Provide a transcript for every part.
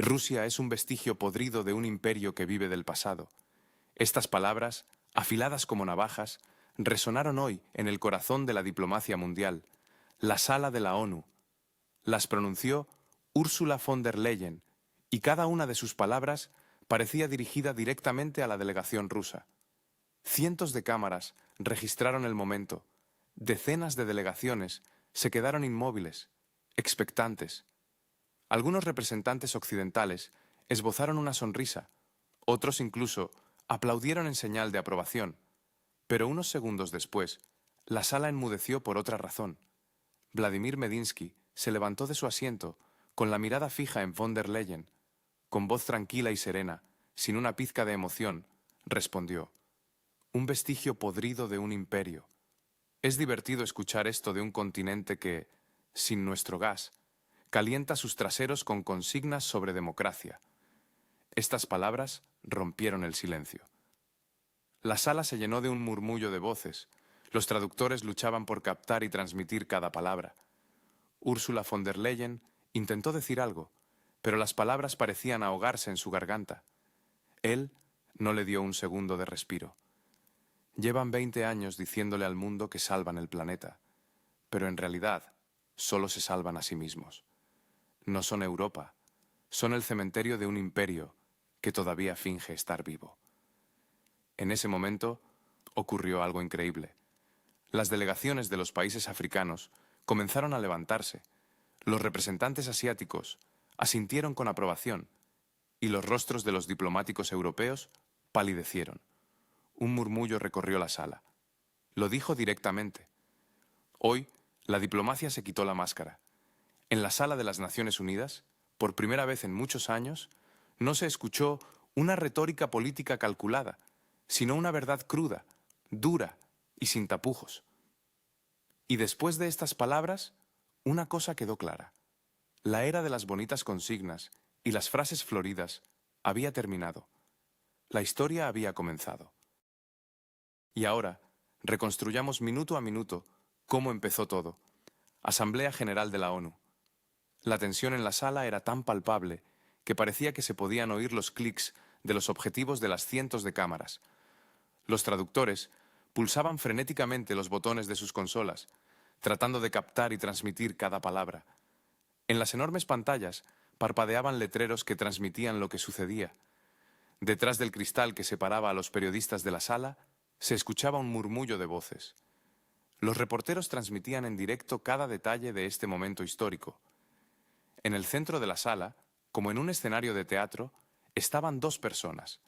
Rusia es un vestigio podrido de un imperio que vive del pasado. Estas palabras, afiladas como navajas, resonaron hoy en el corazón de la diplomacia mundial, la sala de la ONU. Las pronunció Ursula von der Leyen, y cada una de sus palabras parecía dirigida directamente a la delegación rusa. Cientos de cámaras registraron el momento. Decenas de delegaciones se quedaron inmóviles, expectantes. Algunos representantes occidentales esbozaron una sonrisa, otros incluso aplaudieron en señal de aprobación. Pero unos segundos después, la sala enmudeció por otra razón. Vladimir Medinsky se levantó de su asiento, con la mirada fija en von der Leyen. Con voz tranquila y serena, sin una pizca de emoción, respondió: un vestigio podrido de un imperio. Es divertido escuchar esto de un continente que, sin nuestro gas, calienta sus traseros con consignas sobre democracia. Estas palabras rompieron el silencio. La sala se llenó de un murmullo de voces. Los traductores luchaban por captar y transmitir cada palabra. Ursula von der Leyen intentó decir algo, pero las palabras parecían ahogarse en su garganta. Él no le dio un segundo de respiro. Llevan 20 años diciéndole al mundo que salvan el planeta, pero en realidad solo se salvan a sí mismos. No son Europa, son el cementerio de un imperio que todavía finge estar vivo. En ese momento ocurrió algo increíble. Las delegaciones de los países africanos comenzaron a levantarse. Los representantes asiáticos asintieron con aprobación y los rostros de los diplomáticos europeos palidecieron. Un murmullo recorrió la sala. Lo dijo directamente. Hoy, la diplomacia se quitó la máscara. En la sala de las Naciones Unidas, por primera vez en muchos años, no se escuchó una retórica política calculada, sino una verdad cruda, dura y sin tapujos. Y después de estas palabras, una cosa quedó clara. La era de las bonitas consignas y las frases floridas había terminado. La historia había comenzado. Y ahora, reconstruyamos minuto a minuto cómo empezó todo. Asamblea General de la ONU. La tensión en la sala era tan palpable que parecía que se podían oír los clics de los objetivos de las cientos de cámaras. Los traductores pulsaban frenéticamente los botones de sus consolas, tratando de captar y transmitir cada palabra. En las enormes pantallas parpadeaban letreros que transmitían lo que sucedía. Detrás del cristal que separaba a los periodistas de la sala, se escuchaba un murmullo de voces. Los reporteros transmitían en directo cada detalle de este momento histórico. En el centro de la sala, como en un escenario de teatro, estaban dos personas.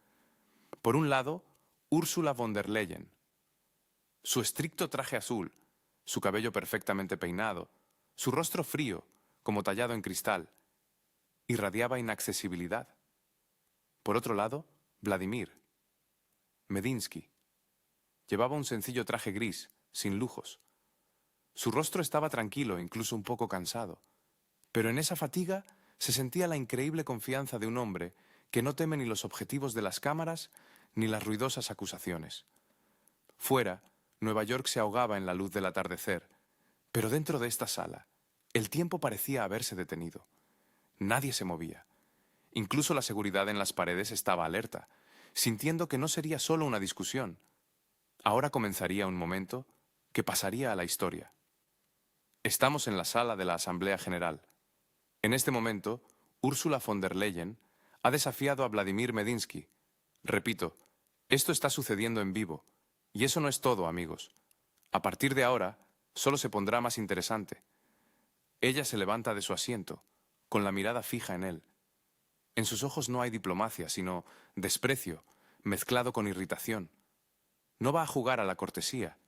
Por un lado, Ursula von der Leyen. Su estricto traje azul, su cabello perfectamente peinado, su rostro frío, como tallado en cristal, irradiaba inaccesibilidad. Por otro lado, Vladimir Medinsky. Llevaba un sencillo traje gris, sin lujos. Su rostro estaba tranquilo, incluso un poco cansado. Pero en esa fatiga se sentía la increíble confianza de un hombre que no teme ni los objetivos de las cámaras ni las ruidosas acusaciones. Fuera, Nueva York se ahogaba en la luz del atardecer, pero dentro de esta sala, el tiempo parecía haberse detenido. Nadie se movía. Incluso la seguridad en las paredes estaba alerta, sintiendo que no sería solo una discusión. Ahora comenzaría un momento que pasaría a la historia. Estamos en la sala de la Asamblea General. En este momento, Ursula von der Leyen ha desafiado a Vladimir Medinsky. Repito, esto está sucediendo en vivo. Y eso no es todo, amigos. A partir de ahora, solo se pondrá más interesante. Ella se levanta de su asiento, con la mirada fija en él. En sus ojos no hay diplomacia, sino desprecio, mezclado con irritación. No va a jugar a la cortesía.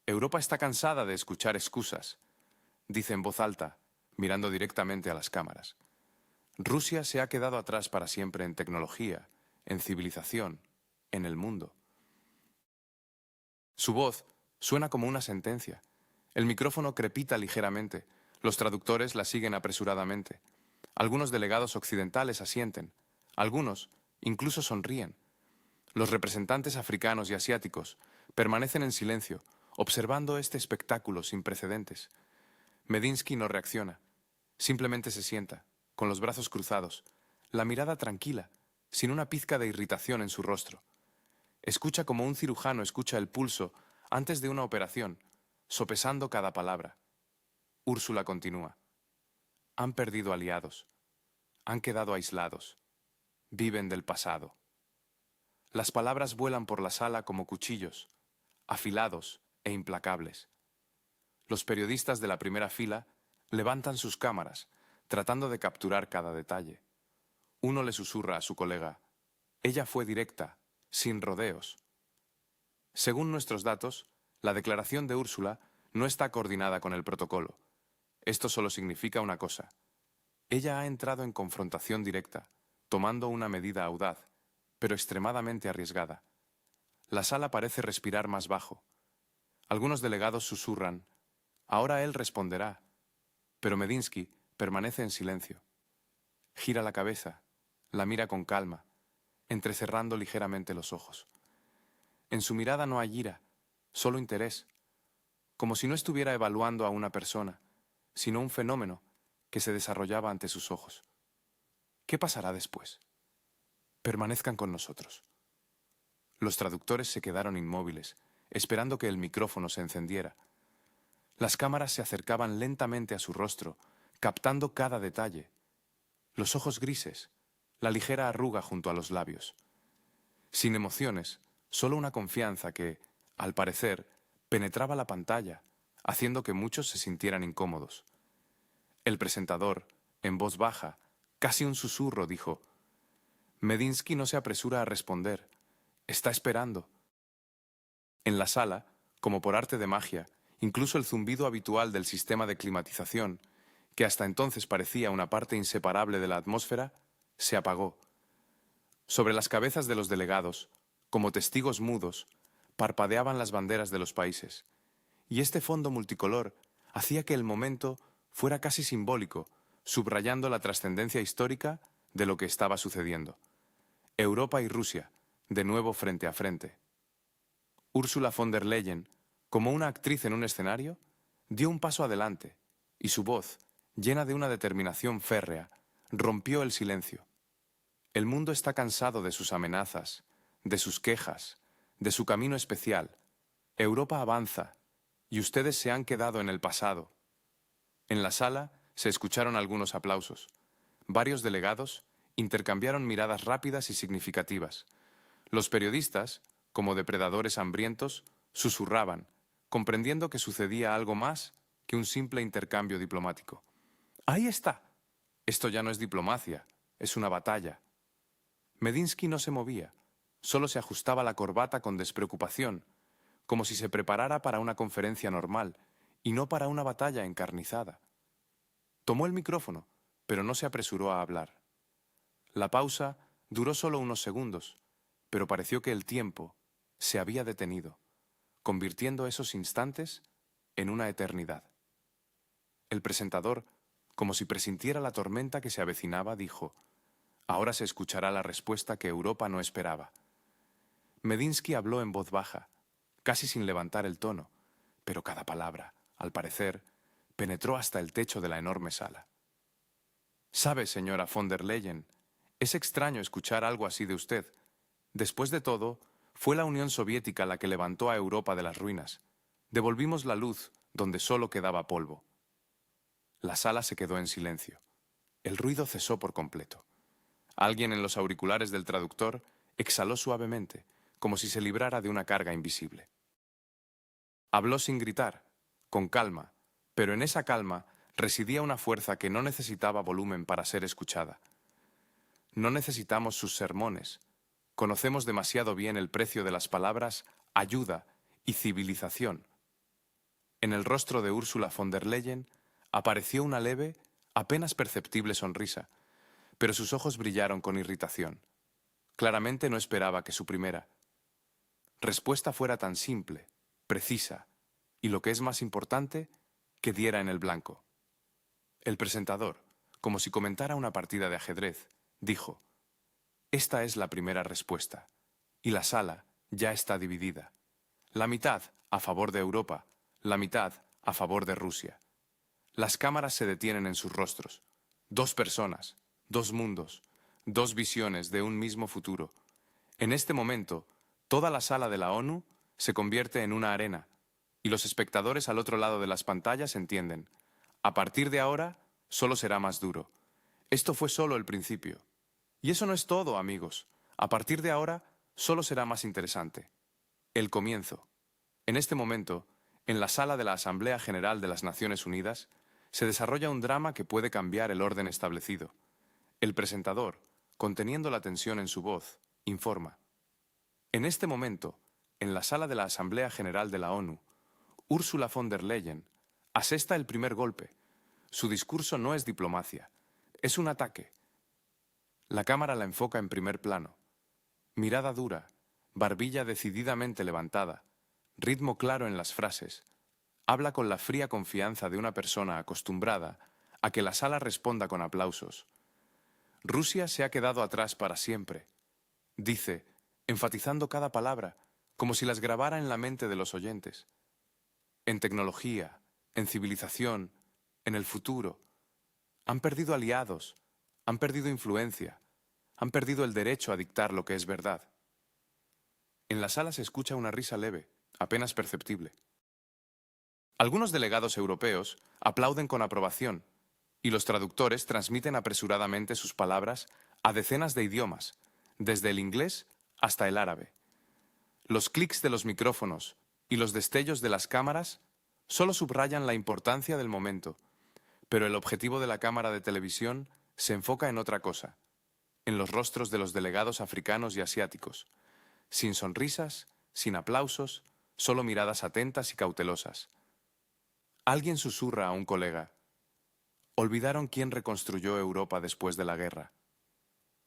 Europa está cansada de escuchar excusas, dice en voz alta, mirando directamente a las cámaras. Rusia se ha quedado atrás para siempre en tecnología, en civilización, en el mundo. Su voz suena como una sentencia. El micrófono crepita ligeramente. Los traductores la siguen apresuradamente. Algunos delegados occidentales asienten. Algunos incluso sonríen. Los representantes africanos y asiáticos permanecen en silencio, observando este espectáculo sin precedentes. Medinsky no reacciona. Simplemente se sienta, con los brazos cruzados, la mirada tranquila, sin una pizca de irritación en su rostro. Escucha como un cirujano escucha el pulso antes de una operación, sopesando cada palabra. Úrsula continúa. Han perdido aliados. Han quedado aislados. Viven del pasado. Las palabras vuelan por la sala como cuchillos, afilados e implacables. Los periodistas de la primera fila levantan sus cámaras, tratando de capturar cada detalle. Uno le susurra a su colega: ella fue directa, sin rodeos. Según nuestros datos, la declaración de Úrsula no está coordinada con el protocolo. Esto solo significa una cosa. Ella ha entrado en confrontación directa, tomando una medida audaz, pero extremadamente arriesgada. La sala parece respirar más bajo. Algunos delegados susurran: ahora él responderá. Pero Medinsky permanece en silencio. Gira la cabeza, la mira con calma, entrecerrando ligeramente los ojos. En su mirada no hay ira, solo interés, como si no estuviera evaluando a una persona, sino un fenómeno que se desarrollaba ante sus ojos. ¿Qué pasará después? Permanezcan con nosotros. Los traductores se quedaron inmóviles, esperando que el micrófono se encendiera. Las cámaras se acercaban lentamente a su rostro, captando cada detalle. Los ojos grises, la ligera arruga junto a los labios. Sin emociones, solo una confianza que, al parecer, penetraba la pantalla, haciendo que muchos se sintieran incómodos. El presentador, en voz baja, casi un susurro, dijo: Medinsky no se apresura a responder. Está esperando. En la sala, como por arte de magia, incluso el zumbido habitual del sistema de climatización, que hasta entonces parecía una parte inseparable de la atmósfera, se apagó. Sobre las cabezas de los delegados, como testigos mudos, parpadeaban las banderas de los países, y este fondo multicolor hacía que el momento fuera casi simbólico, subrayando la trascendencia histórica de lo que estaba sucediendo. Europa y Rusia, de nuevo frente a frente. Ursula von der Leyen, como una actriz en un escenario, dio un paso adelante, y su voz, llena de una determinación férrea, rompió el silencio. El mundo está cansado de sus amenazas, de sus quejas, de su camino especial. Europa avanza, y ustedes se han quedado en el pasado. En la sala se escucharon algunos aplausos. Varios delegados intercambiaron miradas rápidas y significativas. Los periodistas, como depredadores hambrientos, susurraban, comprendiendo que sucedía algo más que un simple intercambio diplomático. ¡Ahí está! Esto ya no es diplomacia, es una batalla. Medinsky no se movía, solo se ajustaba la corbata con despreocupación, como si se preparara para una conferencia normal y no para una batalla encarnizada. Tomó el micrófono, pero no se apresuró a hablar. La pausa duró solo unos segundos, pero pareció que el tiempo se había detenido, convirtiendo esos instantes en una eternidad. El presentador, como si presintiera la tormenta que se avecinaba, dijo: ahora se escuchará la respuesta que Europa no esperaba. Medinsky habló en voz baja, casi sin levantar el tono, pero cada palabra, al parecer, penetró hasta el techo de la enorme sala. «Sabe, señora von der Leyen, es extraño escuchar algo así de usted. Después de todo, fue la Unión Soviética la que levantó a Europa de las ruinas. Devolvimos la luz donde solo quedaba polvo». La sala se quedó en silencio. El ruido cesó por completo. Alguien en los auriculares del traductor exhaló suavemente, como si se librara de una carga invisible. Habló sin gritar, con calma, pero en esa calma residía una fuerza que no necesitaba volumen para ser escuchada. No necesitamos sus sermones. Conocemos demasiado bien el precio de las palabras ayuda y civilización. En el rostro de Ursula von der Leyen apareció una leve, apenas perceptible sonrisa, pero sus ojos brillaron con irritación. Claramente no esperaba que su primera respuesta fuera tan simple, precisa, y lo que es más importante, que diera en el blanco. El presentador, como si comentara una partida de ajedrez, dijo: «Esta es la primera respuesta, y la sala ya está dividida. La mitad a favor de Europa, la mitad a favor de Rusia. Las cámaras se detienen en sus rostros. Dos personas, dos mundos, dos visiones de un mismo futuro. En este momento, toda la sala de la ONU se convierte en una arena y los espectadores al otro lado de las pantallas entienden. A partir de ahora, solo será más duro. Esto fue solo el principio. Y eso no es todo, amigos. A partir de ahora, solo será más interesante. El comienzo. En este momento, en la sala de la Asamblea General de las Naciones Unidas, se desarrolla un drama que puede cambiar el orden establecido. El presentador, conteniendo la tensión en su voz, informa. En este momento, en la sala de la Asamblea General de la ONU, Ursula von der Leyen asesta el primer golpe. Su discurso no es diplomacia, es un ataque. La cámara la enfoca en primer plano. Mirada dura, barbilla decididamente levantada, ritmo claro en las frases. Habla con la fría confianza de una persona acostumbrada a que la sala responda con aplausos. Rusia se ha quedado atrás para siempre. Dice, enfatizando cada palabra, como si las grabara en la mente de los oyentes. En tecnología, en civilización, en el futuro. Han perdido aliados, han perdido influencia, han perdido el derecho a dictar lo que es verdad. En la sala se escucha una risa leve, apenas perceptible. Algunos delegados europeos aplauden con aprobación y los traductores transmiten apresuradamente sus palabras a decenas de idiomas, desde el inglés hasta el árabe. Los clics de los micrófonos y los destellos de las cámaras solo subrayan la importancia del momento, pero el objetivo de la cámara de televisión se enfoca en otra cosa, en los rostros de los delegados africanos y asiáticos, sin sonrisas, sin aplausos, solo miradas atentas y cautelosas. Alguien susurra a un colega. Olvidaron quién reconstruyó Europa después de la guerra.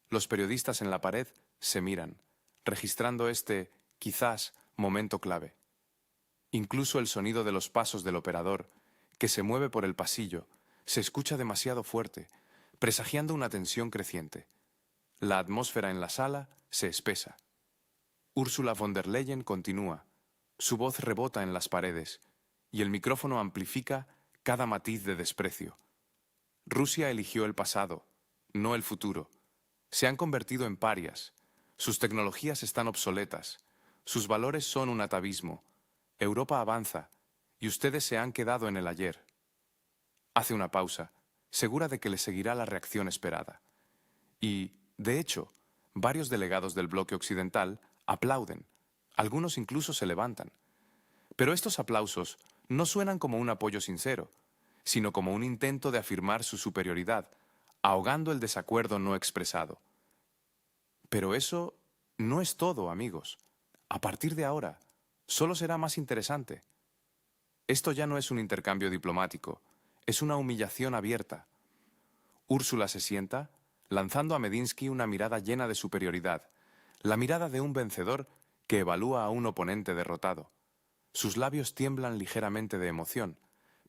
Los periodistas en la pared se miran, registrando este, quizás, momento clave. Incluso el sonido de los pasos del operador, que se mueve por el pasillo, se escucha demasiado fuerte, presagiando una tensión creciente. La atmósfera en la sala se espesa. Ursula von der Leyen continúa. Su voz rebota en las paredes y el micrófono amplifica cada matiz de desprecio. Rusia eligió el pasado, no el futuro. Se han convertido en parias. Sus tecnologías están obsoletas. Sus valores son un atavismo. Europa avanza y ustedes se han quedado en el ayer. Hace una pausa, segura de que le seguirá la reacción esperada. Y, de hecho, varios delegados del bloque occidental aplauden. Algunos incluso se levantan. Pero estos aplausos no suenan como un apoyo sincero, sino como un intento de afirmar su superioridad, ahogando el desacuerdo no expresado. Pero eso no es todo, amigos. A partir de ahora, solo será más interesante. Esto ya no es un intercambio diplomático, es una humillación abierta. Úrsula se sienta, lanzando a Medinsky una mirada llena de superioridad, la mirada de un vencedor que evalúa a un oponente derrotado. Sus labios tiemblan ligeramente de emoción,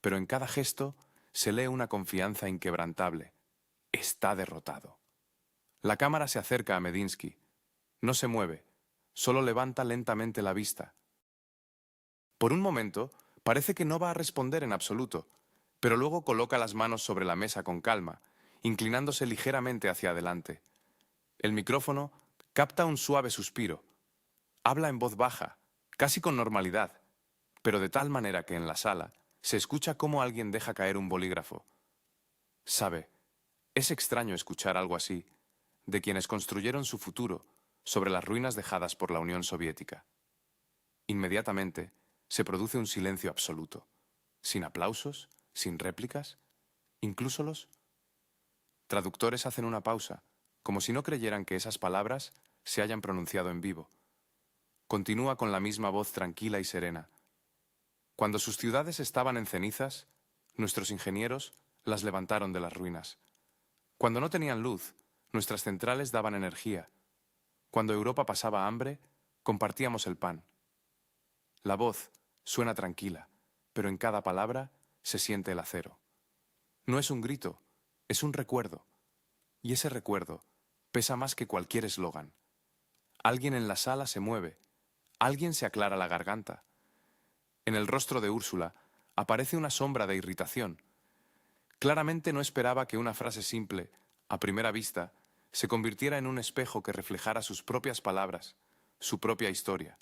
pero en cada gesto se lee una confianza inquebrantable. Está derrotado. La cámara se acerca a Medinsky. No se mueve, solo levanta lentamente la vista. Por un momento, parece que no va a responder en absoluto, pero luego coloca las manos sobre la mesa con calma, inclinándose ligeramente hacia adelante. El micrófono capta un suave suspiro. Habla en voz baja, casi con normalidad, pero de tal manera que en la sala se escucha cómo alguien deja caer un bolígrafo. Sabe, es extraño escuchar algo así, de quienes construyeron su futuro sobre las ruinas dejadas por la Unión Soviética. Inmediatamente se produce un silencio absoluto, sin aplausos, sin réplicas, incluso los traductores hacen una pausa, como si no creyeran que esas palabras se hayan pronunciado en vivo. Continúa con la misma voz tranquila y serena. Cuando sus ciudades estaban en cenizas, nuestros ingenieros las levantaron de las ruinas. Cuando no tenían luz, nuestras centrales daban energía. Cuando Europa pasaba hambre, compartíamos el pan. La voz suena tranquila, pero en cada palabra se siente el acero. No es un grito, es un recuerdo. Y ese recuerdo pesa más que cualquier eslogan. Alguien en la sala se mueve, alguien se aclara la garganta. En el rostro de Úrsula aparece una sombra de irritación. Claramente no esperaba que una frase simple, a primera vista, se convirtiera en un espejo que reflejara sus propias palabras, su propia historia.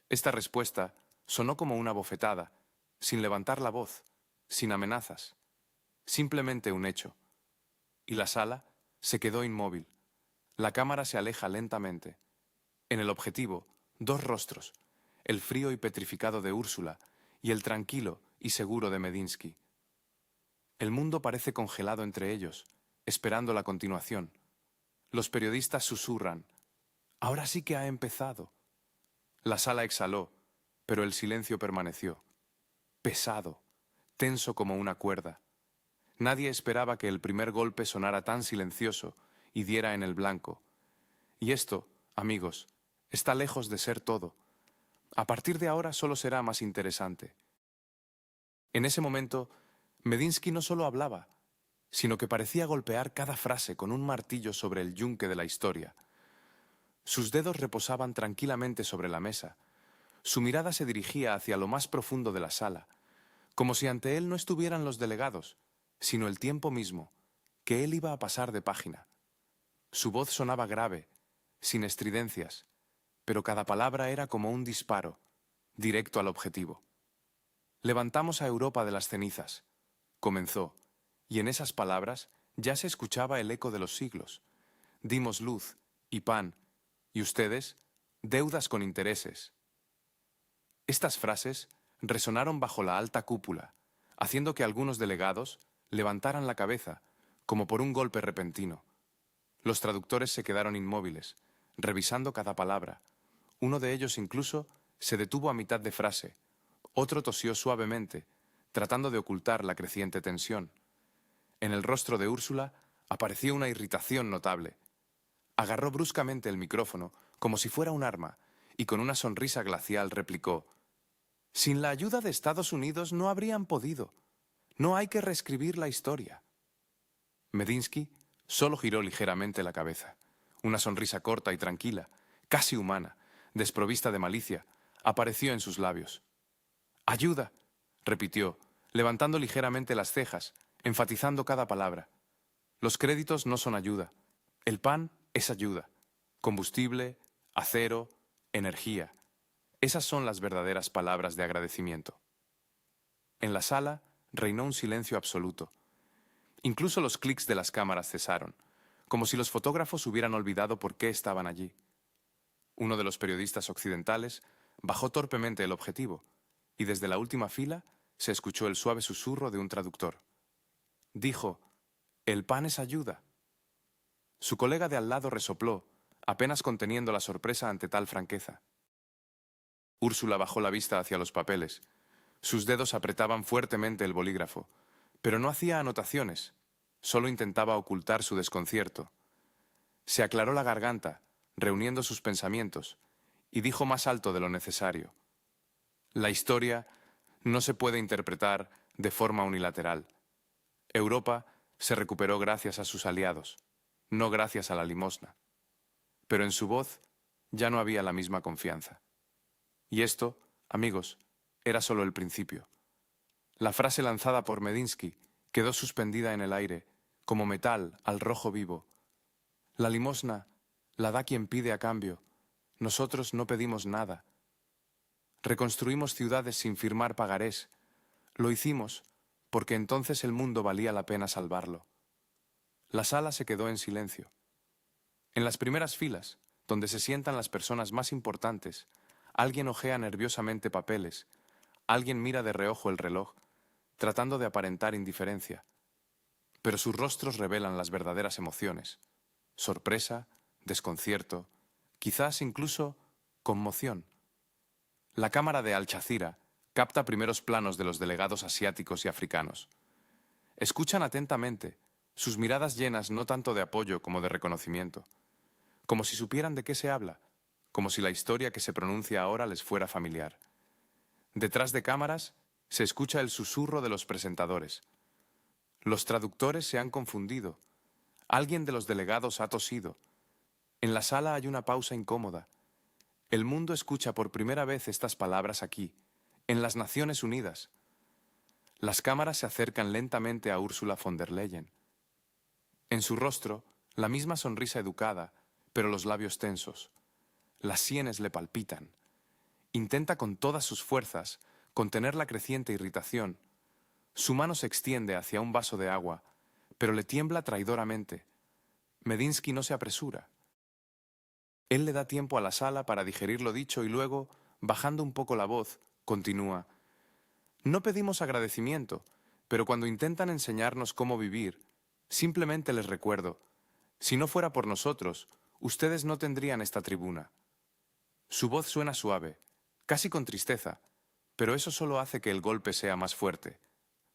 Esta respuesta sonó como una bofetada, sin levantar la voz, sin amenazas, simplemente un hecho. Y la sala se quedó inmóvil. La cámara se aleja lentamente. En el objetivo, dos rostros, el frío y petrificado de Úrsula y el tranquilo y seguro de Medinsky. El mundo parece congelado entre ellos, esperando la continuación. Los periodistas susurran. Ahora sí que ha empezado. La sala exhaló, pero el silencio permaneció. Pesado, tenso como una cuerda. Nadie esperaba que el primer golpe sonara tan silencioso y diera en el blanco. Y esto, amigos, está lejos de ser todo. A partir de ahora solo será más interesante. En ese momento, Medinsky no solo hablaba, sino que parecía golpear cada frase con un martillo sobre el yunque de la historia. Sus dedos reposaban tranquilamente sobre la mesa. Su mirada se dirigía hacia lo más profundo de la sala, como si ante él no estuvieran los delegados, sino el tiempo mismo, que él iba a pasar de página. Su voz sonaba grave, sin estridencias, pero cada palabra era como un disparo, directo al objetivo. Levantamos a Europa de las cenizas, comenzó, y en esas palabras ya se escuchaba el eco de los siglos. Dimos luz y pan, y ustedes, deudas con intereses. Estas frases resonaron bajo la alta cúpula, haciendo que algunos delegados levantaran la cabeza, como por un golpe repentino. Los traductores se quedaron inmóviles, revisando cada palabra. Uno de ellos incluso se detuvo a mitad de frase. Otro tosió suavemente, tratando de ocultar la creciente tensión. En el rostro de Úrsula apareció una irritación notable. Agarró bruscamente el micrófono, como si fuera un arma, y con una sonrisa glacial replicó: «Sin la ayuda de Estados Unidos no habrían podido. No hay que reescribir la historia». Medinsky solo giró ligeramente la cabeza. Una sonrisa corta y tranquila, casi humana, desprovista de malicia, apareció en sus labios. «Ayuda», repitió, levantando ligeramente las cejas, enfatizando cada palabra. «Los créditos no son ayuda. El pan es ayuda. Combustible, acero, energía. Esas son las verdaderas palabras de agradecimiento». En la sala reinó un silencio absoluto. Incluso los clics de las cámaras cesaron, como si los fotógrafos hubieran olvidado por qué estaban allí. Uno de los periodistas occidentales bajó torpemente el objetivo, y desde la última fila se escuchó el suave susurro de un traductor. Dijo: «El pan es ayuda». Su colega de al lado resopló, apenas conteniendo la sorpresa ante tal franqueza. Úrsula bajó la vista hacia los papeles. Sus dedos apretaban fuertemente el bolígrafo, pero no hacía anotaciones, solo intentaba ocultar su desconcierto. Se aclaró la garganta, reuniendo sus pensamientos, y dijo más alto de lo necesario: «La historia no se puede interpretar de forma unilateral. Europa se recuperó gracias a sus aliados, no gracias a la limosna». Pero en su voz ya no había la misma confianza. Y esto, amigos, era solo el principio. La frase lanzada por Medinsky quedó suspendida en el aire, como metal al rojo vivo. La limosna la da quien pide a cambio. Nosotros no pedimos nada. Reconstruimos ciudades sin firmar pagarés. Lo hicimos porque entonces el mundo valía la pena salvarlo. La sala se quedó en silencio. En las primeras filas, donde se sientan las personas más importantes, alguien hojea nerviosamente papeles, alguien mira de reojo el reloj, tratando de aparentar indiferencia. Pero sus rostros revelan las verdaderas emociones: sorpresa, desconcierto, quizás incluso conmoción. La cámara de Al Jazeera capta primeros planos de los delegados asiáticos y africanos. Escuchan atentamente, sus miradas llenas no tanto de apoyo como de reconocimiento, como si supieran de qué se habla, como si la historia que se pronuncia ahora les fuera familiar. Detrás de cámaras se escucha el susurro de los presentadores. Los traductores se han confundido. Alguien de los delegados ha tosido. En la sala hay una pausa incómoda. El mundo escucha por primera vez estas palabras aquí, en las Naciones Unidas. Las cámaras se acercan lentamente a Ursula von der Leyen. En su rostro, la misma sonrisa educada, pero los labios tensos. Las sienes le palpitan. Intenta con todas sus fuerzas contener la creciente irritación. Su mano se extiende hacia un vaso de agua, pero le tiembla traidoramente. Medinsky no se apresura. Él le da tiempo a la sala para digerir lo dicho y luego, bajando un poco la voz, continúa. No pedimos agradecimiento, pero cuando intentan enseñarnos cómo vivir, simplemente les recuerdo, si no fuera por nosotros, ustedes no tendrían esta tribuna. Su voz suena suave, casi con tristeza, pero eso solo hace que el golpe sea más fuerte,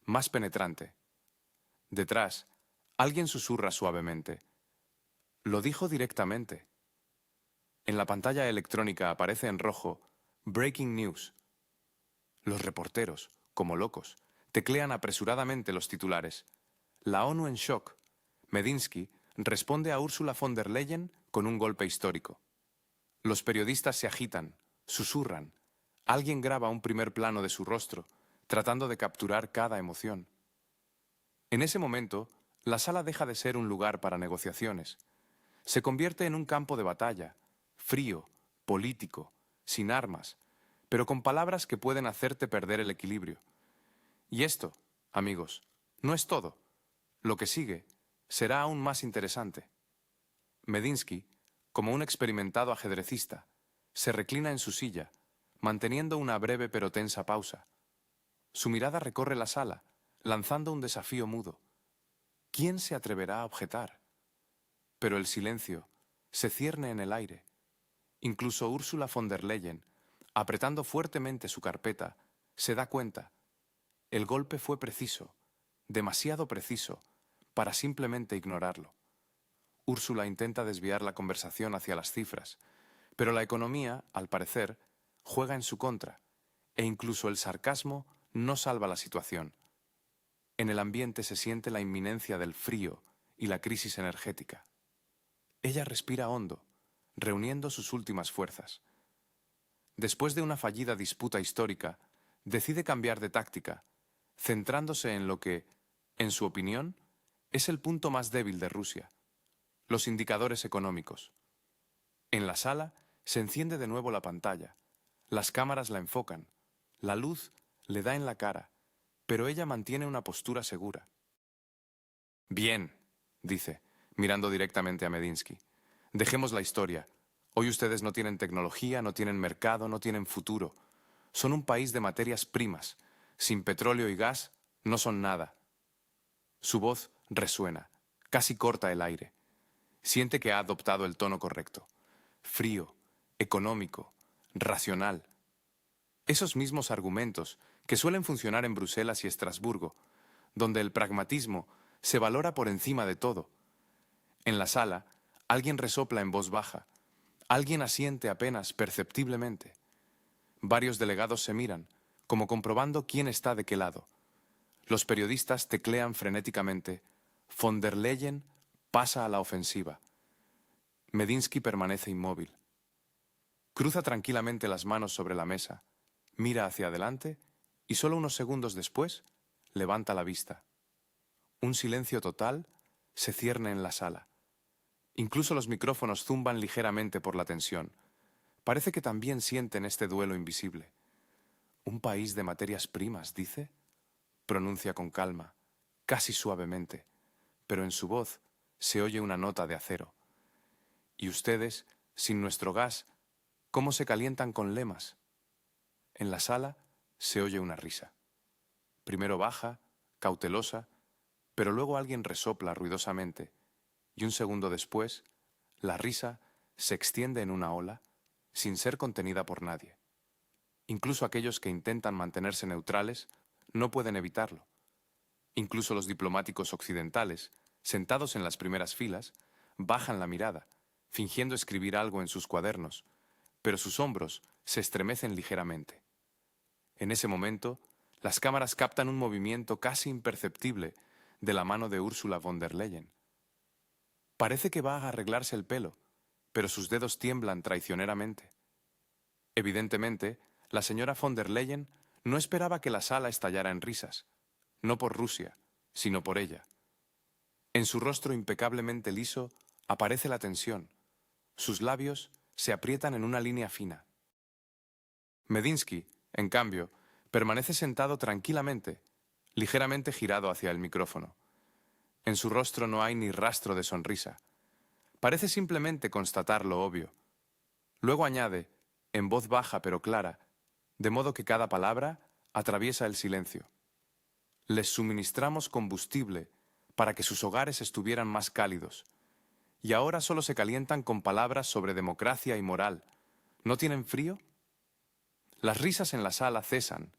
más penetrante. Detrás, alguien susurra suavemente. Lo dijo directamente. En la pantalla electrónica aparece en rojo Breaking News. Los reporteros, como locos, teclean apresuradamente los titulares. La ONU en shock. Medinsky responde a Ursula von der Leyen con un golpe histórico. Los periodistas se agitan, susurran. Alguien graba un primer plano de su rostro, tratando de capturar cada emoción. En ese momento, la sala deja de ser un lugar para negociaciones. Se convierte en un campo de batalla, frío, político, sin armas, pero con palabras que pueden hacerte perder el equilibrio. Y esto, amigos, no es todo. Lo que sigue será aún más interesante. Medinsky, como un experimentado ajedrecista, se reclina en su silla, manteniendo una breve pero tensa pausa. Su mirada recorre la sala, lanzando un desafío mudo. ¿Quién se atreverá a objetar? Pero el silencio se cierne en el aire. Incluso Ursula von der Leyen, apretando fuertemente su carpeta, se da cuenta. El golpe fue preciso, demasiado preciso, para simplemente ignorarlo. Úrsula intenta desviar la conversación hacia las cifras, pero la economía, al parecer, juega en su contra, e incluso el sarcasmo no salva la situación. En el ambiente se siente la inminencia del frío y la crisis energética. Ella respira hondo, reuniendo sus últimas fuerzas. Después de una fallida disputa histórica, decide cambiar de táctica, centrándose en lo que, en su opinión, es el punto más débil de Rusia: los indicadores económicos. En la sala se enciende de nuevo la pantalla, las cámaras la enfocan, la luz le da en la cara, pero ella mantiene una postura segura. Bien, dice, mirando directamente a Medinsky. Dejemos la historia. Hoy ustedes no tienen tecnología, no tienen mercado, no tienen futuro. Son un país de materias primas. Sin petróleo y gas, no son nada. Su voz resuena, casi corta el aire. Siente que ha adoptado el tono correcto. Frío, económico, racional. Esos mismos argumentos que suelen funcionar en Bruselas y Estrasburgo, donde el pragmatismo se valora por encima de todo. En la sala, alguien resopla en voz baja. Alguien asiente apenas perceptiblemente. Varios delegados se miran, como comprobando quién está de qué lado. Los periodistas teclean frenéticamente. Von der Leyen pasa a la ofensiva. Medinsky permanece inmóvil. Cruza tranquilamente las manos sobre la mesa, mira hacia adelante y solo unos segundos después levanta la vista. Un silencio total se cierne en la sala. Incluso los micrófonos zumban ligeramente por la tensión. Parece que también sienten este duelo invisible. «Un país de materias primas», dice. Pronuncia con calma, casi suavemente, pero en su voz se oye una nota de acero. «Y ustedes, sin nuestro gas, ¿cómo se calientan con lemas?» En la sala se oye una risa. Primero baja, cautelosa, pero luego alguien resopla ruidosamente, y un segundo después, la risa se extiende en una ola, sin ser contenida por nadie. Incluso aquellos que intentan mantenerse neutrales no pueden evitarlo. Incluso los diplomáticos occidentales, sentados en las primeras filas, bajan la mirada, fingiendo escribir algo en sus cuadernos, pero sus hombros se estremecen ligeramente. En ese momento, las cámaras captan un movimiento casi imperceptible de la mano de Ursula von der Leyen. Parece que va a arreglarse el pelo, pero sus dedos tiemblan traicioneramente. Evidentemente, la señora von der Leyen no esperaba que la sala estallara en risas. no por Rusia, sino por ella. En su rostro impecablemente liso aparece la tensión. Sus labios se aprietan en una línea fina. Medinsky, en cambio, permanece sentado tranquilamente, ligeramente girado hacia el micrófono. En su rostro no hay ni rastro de sonrisa. Parece simplemente constatar lo obvio. Luego añade, en voz baja pero clara, de modo que cada palabra atraviesa el silencio. Les suministramos combustible para que sus hogares estuvieran más cálidos. Y ahora solo se calientan con palabras sobre democracia y moral. ¿No tienen frío? Las risas en la sala cesan,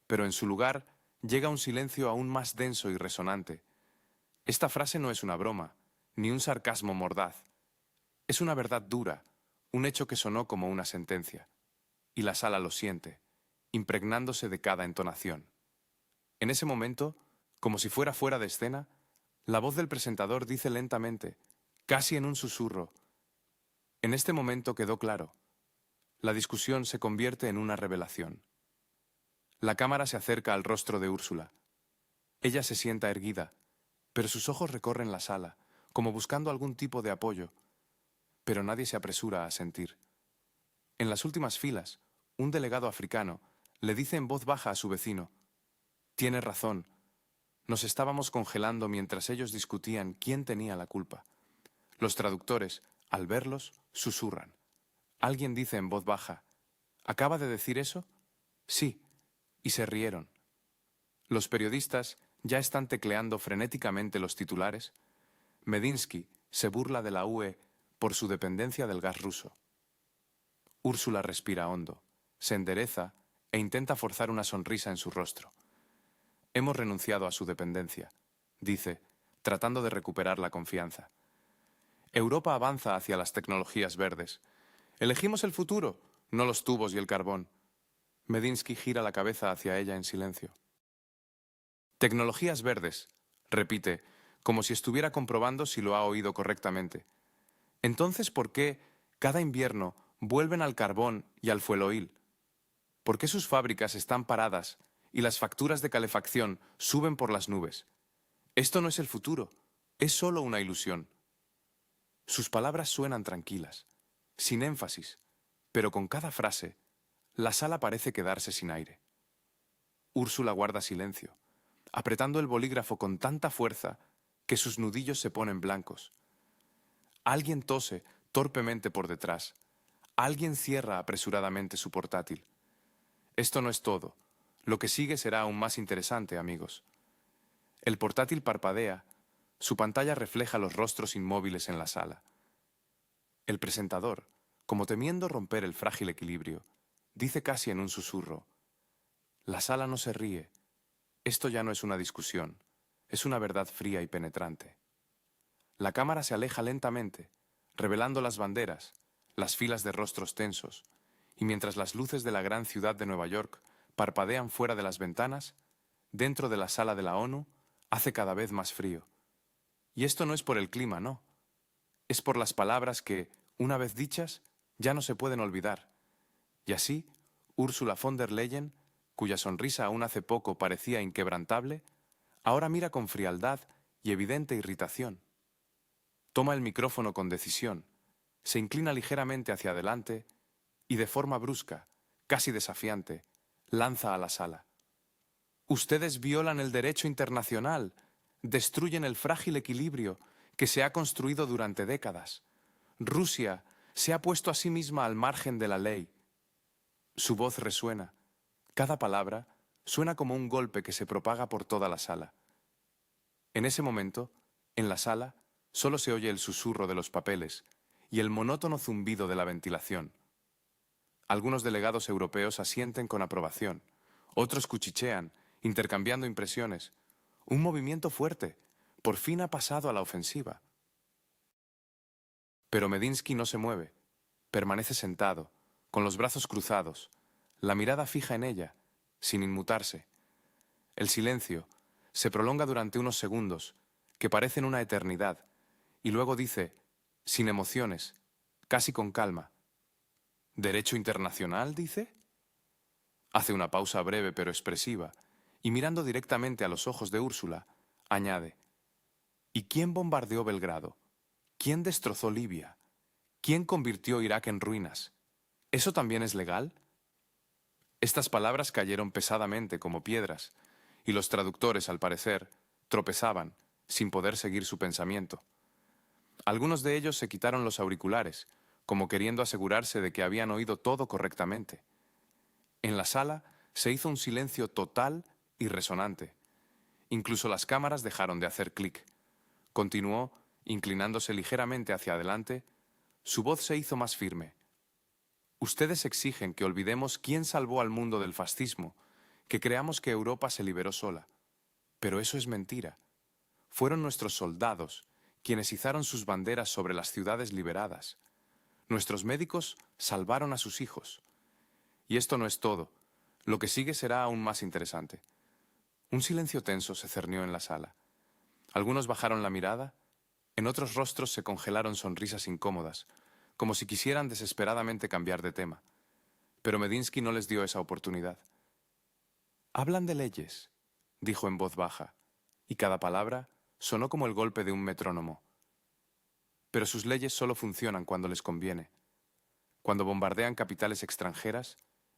pero en su lugar llega un silencio aún más denso y resonante. Esta frase no es una broma, ni un sarcasmo mordaz. Es una verdad dura, un hecho que sonó como una sentencia. Y la sala lo siente, impregnándose de cada entonación. En ese momento, como si fuera fuera de escena, la voz del presentador dice lentamente, casi en un susurro, en este momento quedó claro. La discusión se convierte en una revelación. La cámara se acerca al rostro de Úrsula. Ella se sienta erguida, pero sus ojos recorren la sala, como buscando algún tipo de apoyo. Pero nadie se apresura a sentir. En las últimas filas, un delegado africano le dice en voz baja a su vecino, «Tiene razón, nos estábamos congelando mientras ellos discutían quién tenía la culpa». Los traductores, al verlos, susurran. Alguien dice en voz baja, «¿Acaba de decir eso?» «Sí», y se rieron. Los periodistas ya están tecleando frenéticamente los titulares. Medinsky se burla de la UE por su dependencia del gas ruso. Úrsula respira hondo, se endereza e intenta forzar una sonrisa en su rostro. Hemos renunciado a su dependencia, dice, tratando de recuperar la confianza. Europa avanza hacia las tecnologías verdes. Elegimos el futuro, no los tubos y el carbón. Medinsky gira la cabeza hacia ella en silencio. Tecnologías verdes, repite, como si estuviera comprobando si lo ha oído correctamente. Entonces, ¿por qué cada invierno vuelven al carbón y al fueloil? ¿Por qué sus fábricas están paradas y las facturas de calefacción suben por las nubes? Esto no es el futuro, es solo una ilusión. Sus palabras suenan tranquilas, sin énfasis, pero con cada frase, la sala parece quedarse sin aire. Úrsula guarda silencio, apretando el bolígrafo con tanta fuerza que sus nudillos se ponen blancos. Alguien tose torpemente por detrás. Alguien cierra apresuradamente su portátil. Esto no es todo. Lo que sigue será aún más interesante, amigos. El portátil parpadea. Su pantalla refleja los rostros inmóviles en la sala. El presentador, como temiendo romper el frágil equilibrio, dice casi en un susurro, «La sala no se ríe. Esto ya no es una discusión. Es una verdad fría y penetrante». La cámara se aleja lentamente, revelando las banderas, las filas de rostros tensos, y mientras las luces de la gran ciudad de Nueva York parpadean fuera de las ventanas, dentro de la sala de la ONU hace cada vez más frío. Y esto no es por el clima, no. Es por las palabras que, una vez dichas, ya no se pueden olvidar. Y así, Ursula von der Leyen, cuya sonrisa aún hace poco parecía inquebrantable, ahora mira con frialdad y evidente irritación. Toma el micrófono con decisión, se inclina ligeramente hacia adelante y de forma brusca, casi desafiante, lanza a la sala. «Ustedes violan el derecho internacional, destruyen el frágil equilibrio que se ha construido durante décadas. Rusia se ha puesto a sí misma al margen de la ley». Su voz resuena. Cada palabra suena como un golpe que se propaga por toda la sala. En ese momento, en la sala, solo se oye el susurro de los papeles y el monótono zumbido de la ventilación. Algunos delegados europeos asienten con aprobación, otros cuchichean, intercambiando impresiones. Un movimiento fuerte, por fin ha pasado a la ofensiva. Pero Medinsky no se mueve, permanece sentado, con los brazos cruzados, la mirada fija en ella, sin inmutarse. El silencio se prolonga durante unos segundos, que parecen una eternidad, y luego dice, sin emociones, casi con calma, «¿Derecho internacional, dice?» Hace una pausa breve pero expresiva, y mirando directamente a los ojos de Úrsula, añade: ¿Y quién bombardeó Belgrado? ¿Quién destrozó Libia? ¿Quién convirtió Irak en ruinas? ¿Eso también es legal? Estas palabras cayeron pesadamente como piedras, y los traductores, al parecer, tropezaban, sin poder seguir su pensamiento. Algunos de ellos se quitaron los auriculares, como queriendo asegurarse de que habían oído todo correctamente. En la sala se hizo un silencio total y resonante. Incluso las cámaras dejaron de hacer clic. Continuó, inclinándose ligeramente hacia adelante, su voz se hizo más firme. Ustedes exigen que olvidemos quién salvó al mundo del fascismo, que creamos que Europa se liberó sola. Pero eso es mentira. Fueron nuestros soldados quienes izaron sus banderas sobre las ciudades liberadas. Nuestros médicos salvaron a sus hijos. Y esto no es todo. Lo que sigue será aún más interesante. Un silencio tenso se cernió en la sala. Algunos bajaron la mirada, en otros rostros se congelaron sonrisas incómodas, como si quisieran desesperadamente cambiar de tema. Pero Medinsky no les dio esa oportunidad. «Hablan de leyes», dijo en voz baja, y cada palabra sonó como el golpe de un metrónomo. Pero sus leyes solo funcionan cuando les conviene. Cuando bombardean capitales extranjeras,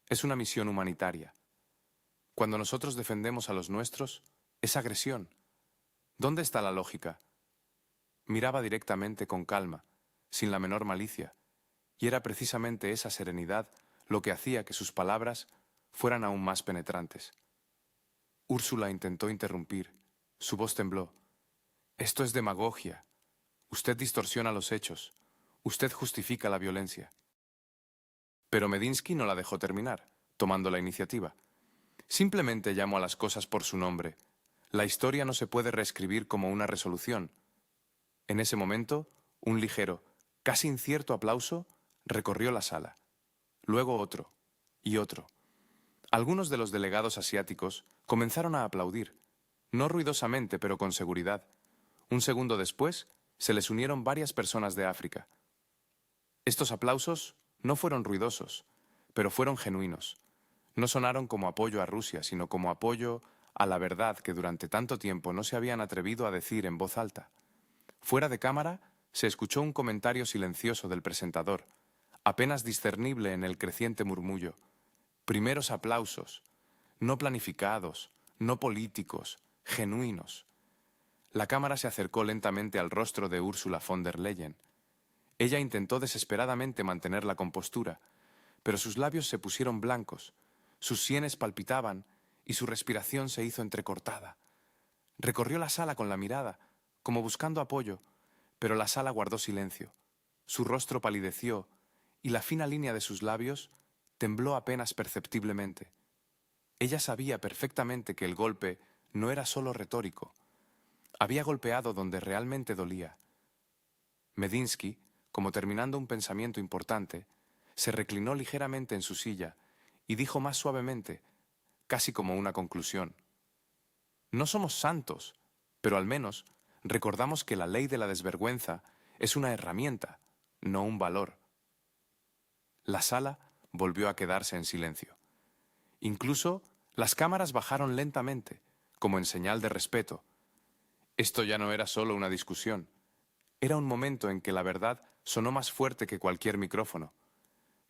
es una misión humanitaria. Cuando nosotros defendemos a los nuestros, es agresión. ¿Dónde está la lógica? Miraba directamente con calma, sin la menor malicia, y era precisamente esa serenidad lo que hacía que sus palabras fueran aún más penetrantes. Úrsula intentó interrumpir. Su voz tembló. «Esto es demagogia. Usted distorsiona los hechos. Usted justifica la violencia». Pero Medinsky no la dejó terminar, tomando la iniciativa. «Simplemente llamo a las cosas por su nombre. La historia no se puede reescribir como una resolución». En ese momento, un ligero, casi incierto aplauso recorrió la sala. Luego otro, y otro. Algunos de los delegados asiáticos comenzaron a aplaudir, no ruidosamente, pero con seguridad. Un segundo después, se les unieron varias personas de África. Estos aplausos no fueron ruidosos, pero fueron genuinos. No sonaron como apoyo a Rusia, sino como apoyo a la verdad que durante tanto tiempo no se habían atrevido a decir en voz alta. Fuera de cámara, se escuchó un comentario silencioso del presentador, apenas discernible en el creciente murmullo. Primeros aplausos, no planificados, no políticos, genuinos. La cámara se acercó lentamente al rostro de Ursula von der Leyen. Ella intentó desesperadamente mantener la compostura, pero sus labios se pusieron blancos, sus sienes palpitaban y su respiración se hizo entrecortada. Recorrió la sala con la mirada, como buscando apoyo, pero la sala guardó silencio. Su rostro palideció y la fina línea de sus labios tembló apenas perceptiblemente. Ella sabía perfectamente que el golpe no era solo retórico. Había golpeado donde realmente dolía. Medinsky, como terminando un pensamiento importante, se reclinó ligeramente en su silla y dijo más suavemente, casi como una conclusión: «No somos santos, pero al menos recordamos que la ley de la desvergüenza es una herramienta, no un valor». La sala volvió a quedarse en silencio. Incluso las cámaras bajaron lentamente, como en señal de respeto. Esto ya no era solo una discusión. Era un momento en que la verdad sonó más fuerte que cualquier micrófono.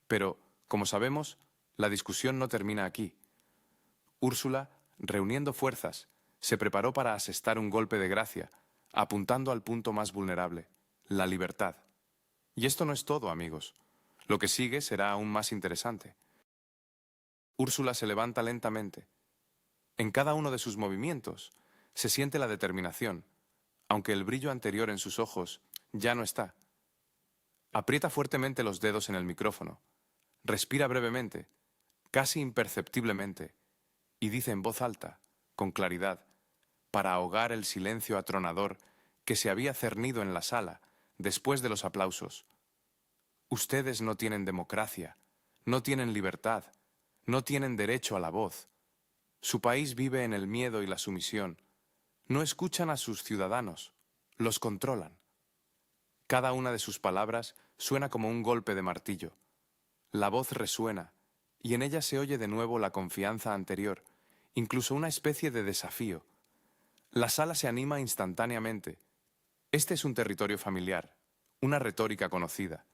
Pero, como sabemos, la discusión no termina aquí. Úrsula, reuniendo fuerzas, se preparó para asestar un golpe de gracia, apuntando al punto más vulnerable, la libertad. Y esto no es todo, amigos. Lo que sigue será aún más interesante. Úrsula se levanta lentamente. En cada uno de sus movimientos se siente la determinación, aunque el brillo anterior en sus ojos ya no está. Aprieta fuertemente los dedos en el micrófono, respira brevemente, casi imperceptiblemente, y dice en voz alta, con claridad, para ahogar el silencio atronador que se había cernido en la sala después de los aplausos: «Ustedes no tienen democracia, no tienen libertad, no tienen derecho a la voz. Su país vive en el miedo y la sumisión. No escuchan a sus ciudadanos, los controlan». Cada una de sus palabras suena como un golpe de martillo. La voz resuena, y en ella se oye de nuevo la confianza anterior, incluso una especie de desafío. La sala se anima instantáneamente. Este es un territorio familiar, una retórica conocida.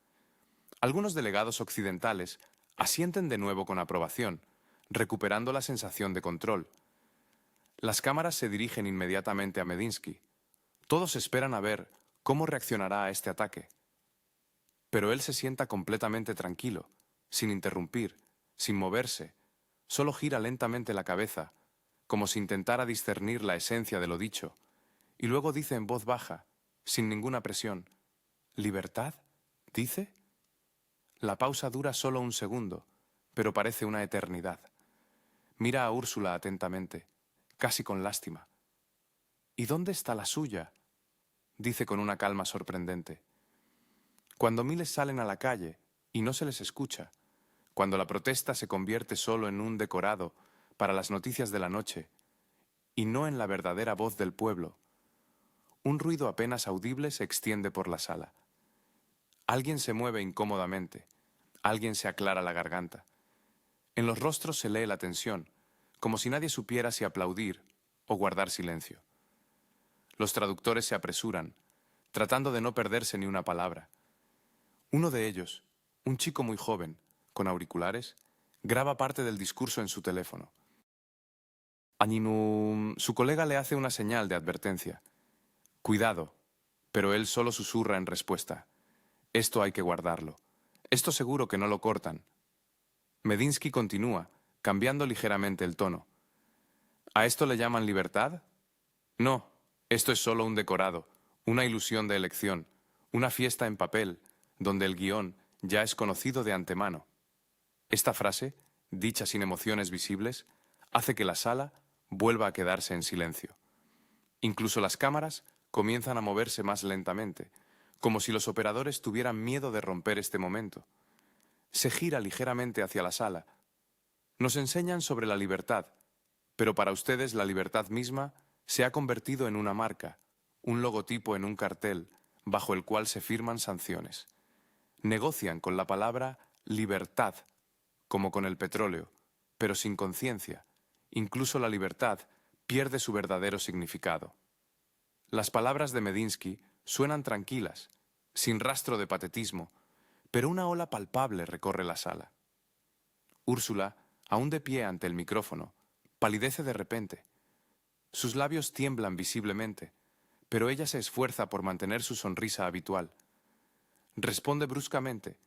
Algunos delegados occidentales asienten de nuevo con aprobación, recuperando la sensación de control. Las cámaras se dirigen inmediatamente a Medinsky. Todos esperan a ver cómo reaccionará a este ataque. Pero él se sienta completamente tranquilo, sin interrumpir, sin moverse. Solo gira lentamente la cabeza, como si intentara discernir la esencia de lo dicho, y luego dice en voz baja, sin ninguna presión, ¿libertad? ¿Dice? La pausa dura solo un segundo, pero parece una eternidad. Mira a Úrsula atentamente, casi con lástima. ¿Y dónde está la suya?, dice con una calma sorprendente. Cuando miles salen a la calle y no se les escucha, cuando la protesta se convierte solo en un decorado para las noticias de la noche y no en la verdadera voz del pueblo, un ruido apenas audible se extiende por la sala. Alguien se mueve incómodamente, alguien se aclara la garganta. En los rostros se lee la tensión, como si nadie supiera si aplaudir o guardar silencio. Los traductores se apresuran, tratando de no perderse ni una palabra. Uno de ellos, un chico muy joven, con auriculares, graba parte del discurso en su teléfono. Su colega le hace una señal de advertencia. Cuidado, pero él solo susurra en respuesta. Esto hay que guardarlo. Esto seguro que no lo cortan. Medinsky continúa, cambiando ligeramente el tono. ¿A esto le llaman libertad? No, esto es solo un decorado, una ilusión de elección, una fiesta en papel, donde el guión ya es conocido de antemano. Esta frase, dicha sin emociones visibles, hace que la sala vuelva a quedarse en silencio. Incluso las cámaras comienzan a moverse más lentamente, como si los operadores tuvieran miedo de romper este momento. Se gira ligeramente hacia la sala. Nos enseñan sobre la libertad, pero para ustedes la libertad misma se ha convertido en una marca, un logotipo en un cartel, bajo el cual se firman sanciones. Negocian con la palabra libertad, como con el petróleo, pero sin conciencia. Incluso la libertad pierde su verdadero significado. Las palabras de Medinsky suenan tranquilas, sin rastro de patetismo, pero una ola palpable recorre la sala. Úrsula, aún de pie ante el micrófono, palidece de repente. Sus labios tiemblan visiblemente, pero ella se esfuerza por mantener su sonrisa habitual. Responde bruscamente,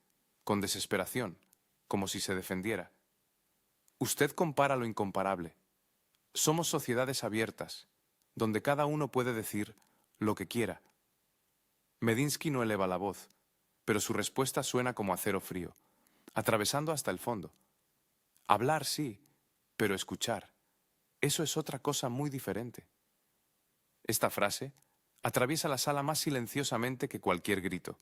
con desesperación, como si se defendiera. Usted compara lo incomparable. Somos sociedades abiertas, donde cada uno puede decir lo que quiera. Medinsky no eleva la voz, pero su respuesta suena como acero frío, atravesando hasta el fondo. Hablar sí, pero escuchar, eso es otra cosa muy diferente. Esta frase atraviesa la sala más silenciosamente que cualquier grito.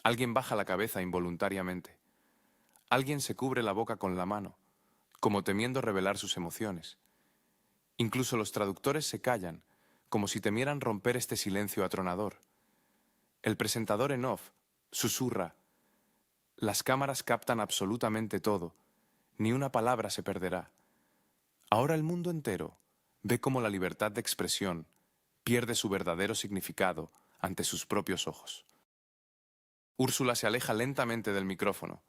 Alguien baja la cabeza involuntariamente. Alguien se cubre la boca con la mano, como temiendo revelar sus emociones. Incluso los traductores se callan, como si temieran romper este silencio atronador. El presentador en off susurra. Las cámaras captan absolutamente todo. Ni una palabra se perderá. Ahora el mundo entero ve cómo la libertad de expresión pierde su verdadero significado ante sus propios ojos. Úrsula se aleja lentamente del micrófono.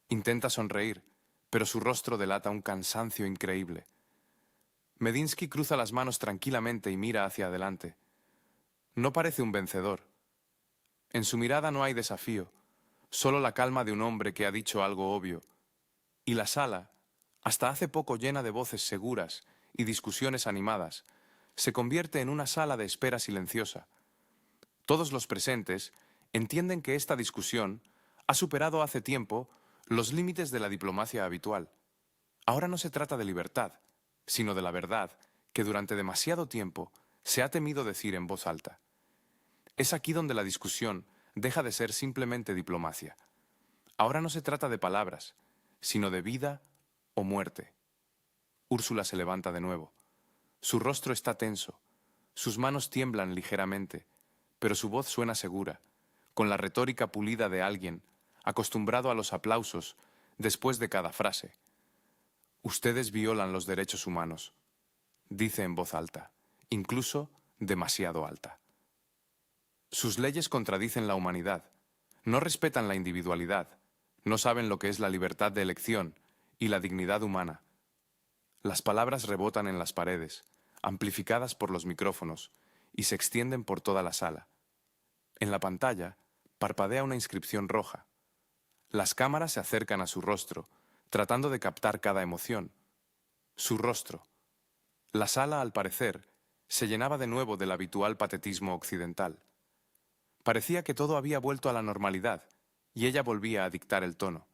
Intenta sonreír, pero su rostro delata un cansancio increíble. Medinsky cruza las manos tranquilamente y mira hacia adelante. No parece un vencedor. En su mirada no hay desafío, solo la calma de un hombre que ha dicho algo obvio. Y la sala, hasta hace poco llena de voces seguras y discusiones animadas, se convierte en una sala de espera silenciosa. Todos los presentes entienden que esta discusión ha superado hace tiempo los límites de la diplomacia habitual. Ahora no se trata de libertad, sino de la verdad que durante demasiado tiempo se ha temido decir en voz alta. Es aquí donde la discusión deja de ser simplemente diplomacia. Ahora no se trata de palabras, sino de vida o muerte. Úrsula se levanta de nuevo. Su rostro está tenso, sus manos tiemblan ligeramente, pero su voz suena segura, con la retórica pulida de alguien acostumbrado a los aplausos después de cada frase. Ustedes violan los derechos humanos, dice en voz alta, incluso demasiado alta. Sus leyes contradicen la humanidad, no respetan la individualidad, no saben lo que es la libertad de elección y la dignidad humana. Las palabras rebotan en las paredes, amplificadas por los micrófonos, y se extienden por toda la sala. En la pantalla parpadea una inscripción roja. Las cámaras se acercan a su rostro, tratando de captar cada emoción. Su rostro. La sala, al parecer, se llenaba de nuevo del habitual patetismo occidental. Parecía que todo había vuelto a la normalidad, y ella volvía a dictar el tono.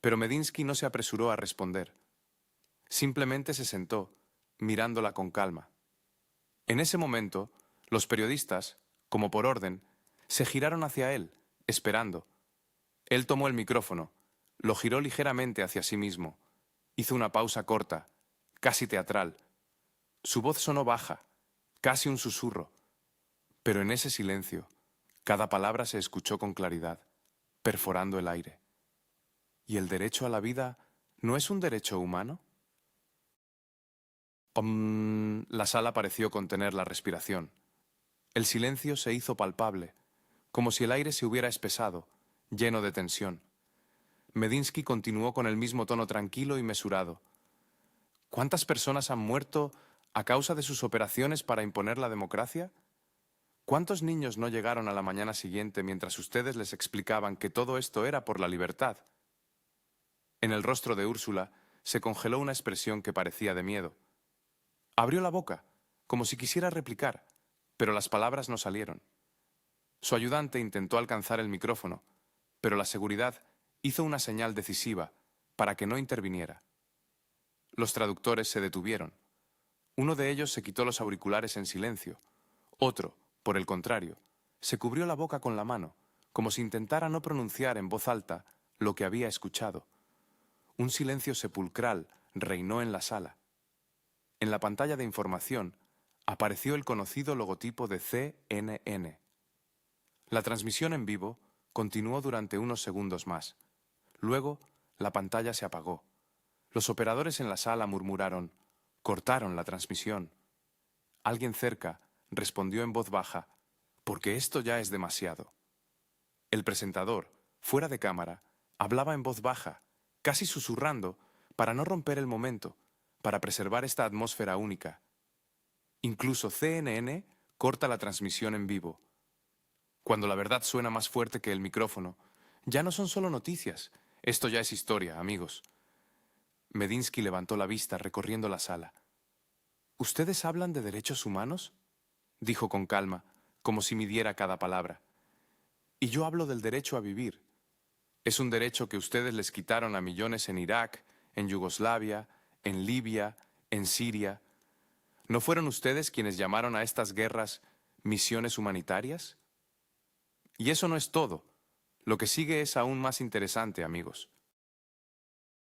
Pero Medinsky no se apresuró a responder. Simplemente se sentó, mirándola con calma. En ese momento, los periodistas, como por orden, se giraron hacia él, esperando. Él tomó el micrófono, lo giró ligeramente hacia sí mismo, hizo una pausa corta, casi teatral. Su voz sonó baja, casi un susurro, pero en ese silencio, cada palabra se escuchó con claridad, perforando el aire. ¿Y el derecho a la vida no es un derecho humano? La sala pareció contener la respiración. El silencio se hizo palpable, como si el aire se hubiera espesado, lleno de tensión. Medinsky continuó con el mismo tono tranquilo y mesurado. ¿Cuántas personas han muerto a causa de sus operaciones para imponer la democracia? ¿Cuántos niños no llegaron a la mañana siguiente mientras ustedes les explicaban que todo esto era por la libertad? En el rostro de Úrsula se congeló una expresión que parecía de miedo. Abrió la boca, como si quisiera replicar, pero las palabras no salieron. Su ayudante intentó alcanzar el micrófono, pero la seguridad hizo una señal decisiva para que no interviniera. Los traductores se detuvieron. Uno de ellos se quitó los auriculares en silencio. Otro, por el contrario, se cubrió la boca con la mano, como si intentara no pronunciar en voz alta lo que había escuchado. Un silencio sepulcral reinó en la sala. En la pantalla de información apareció el conocido logotipo de CNN. La transmisión en vivo continuó durante unos segundos más. Luego, la pantalla se apagó. Los operadores en la sala murmuraron: «Cortaron la transmisión». Alguien cerca respondió en voz baja: «Porque esto ya es demasiado». El presentador, fuera de cámara, hablaba en voz baja, casi susurrando, para no romper el momento, para preservar esta atmósfera única. Incluso CNN corta la transmisión en vivo. Cuando la verdad suena más fuerte que el micrófono, ya no son solo noticias. Esto ya es historia, amigos. Medinsky levantó la vista recorriendo la sala. ¿Ustedes hablan de derechos humanos?, dijo con calma, como si midiera cada palabra. Y yo hablo del derecho a vivir. Es un derecho que ustedes les quitaron a millones en Irak, en Yugoslavia, en Libia, en Siria. ¿No fueron ustedes quienes llamaron a estas guerras misiones humanitarias? Y eso no es todo. Lo que sigue es aún más interesante, amigos.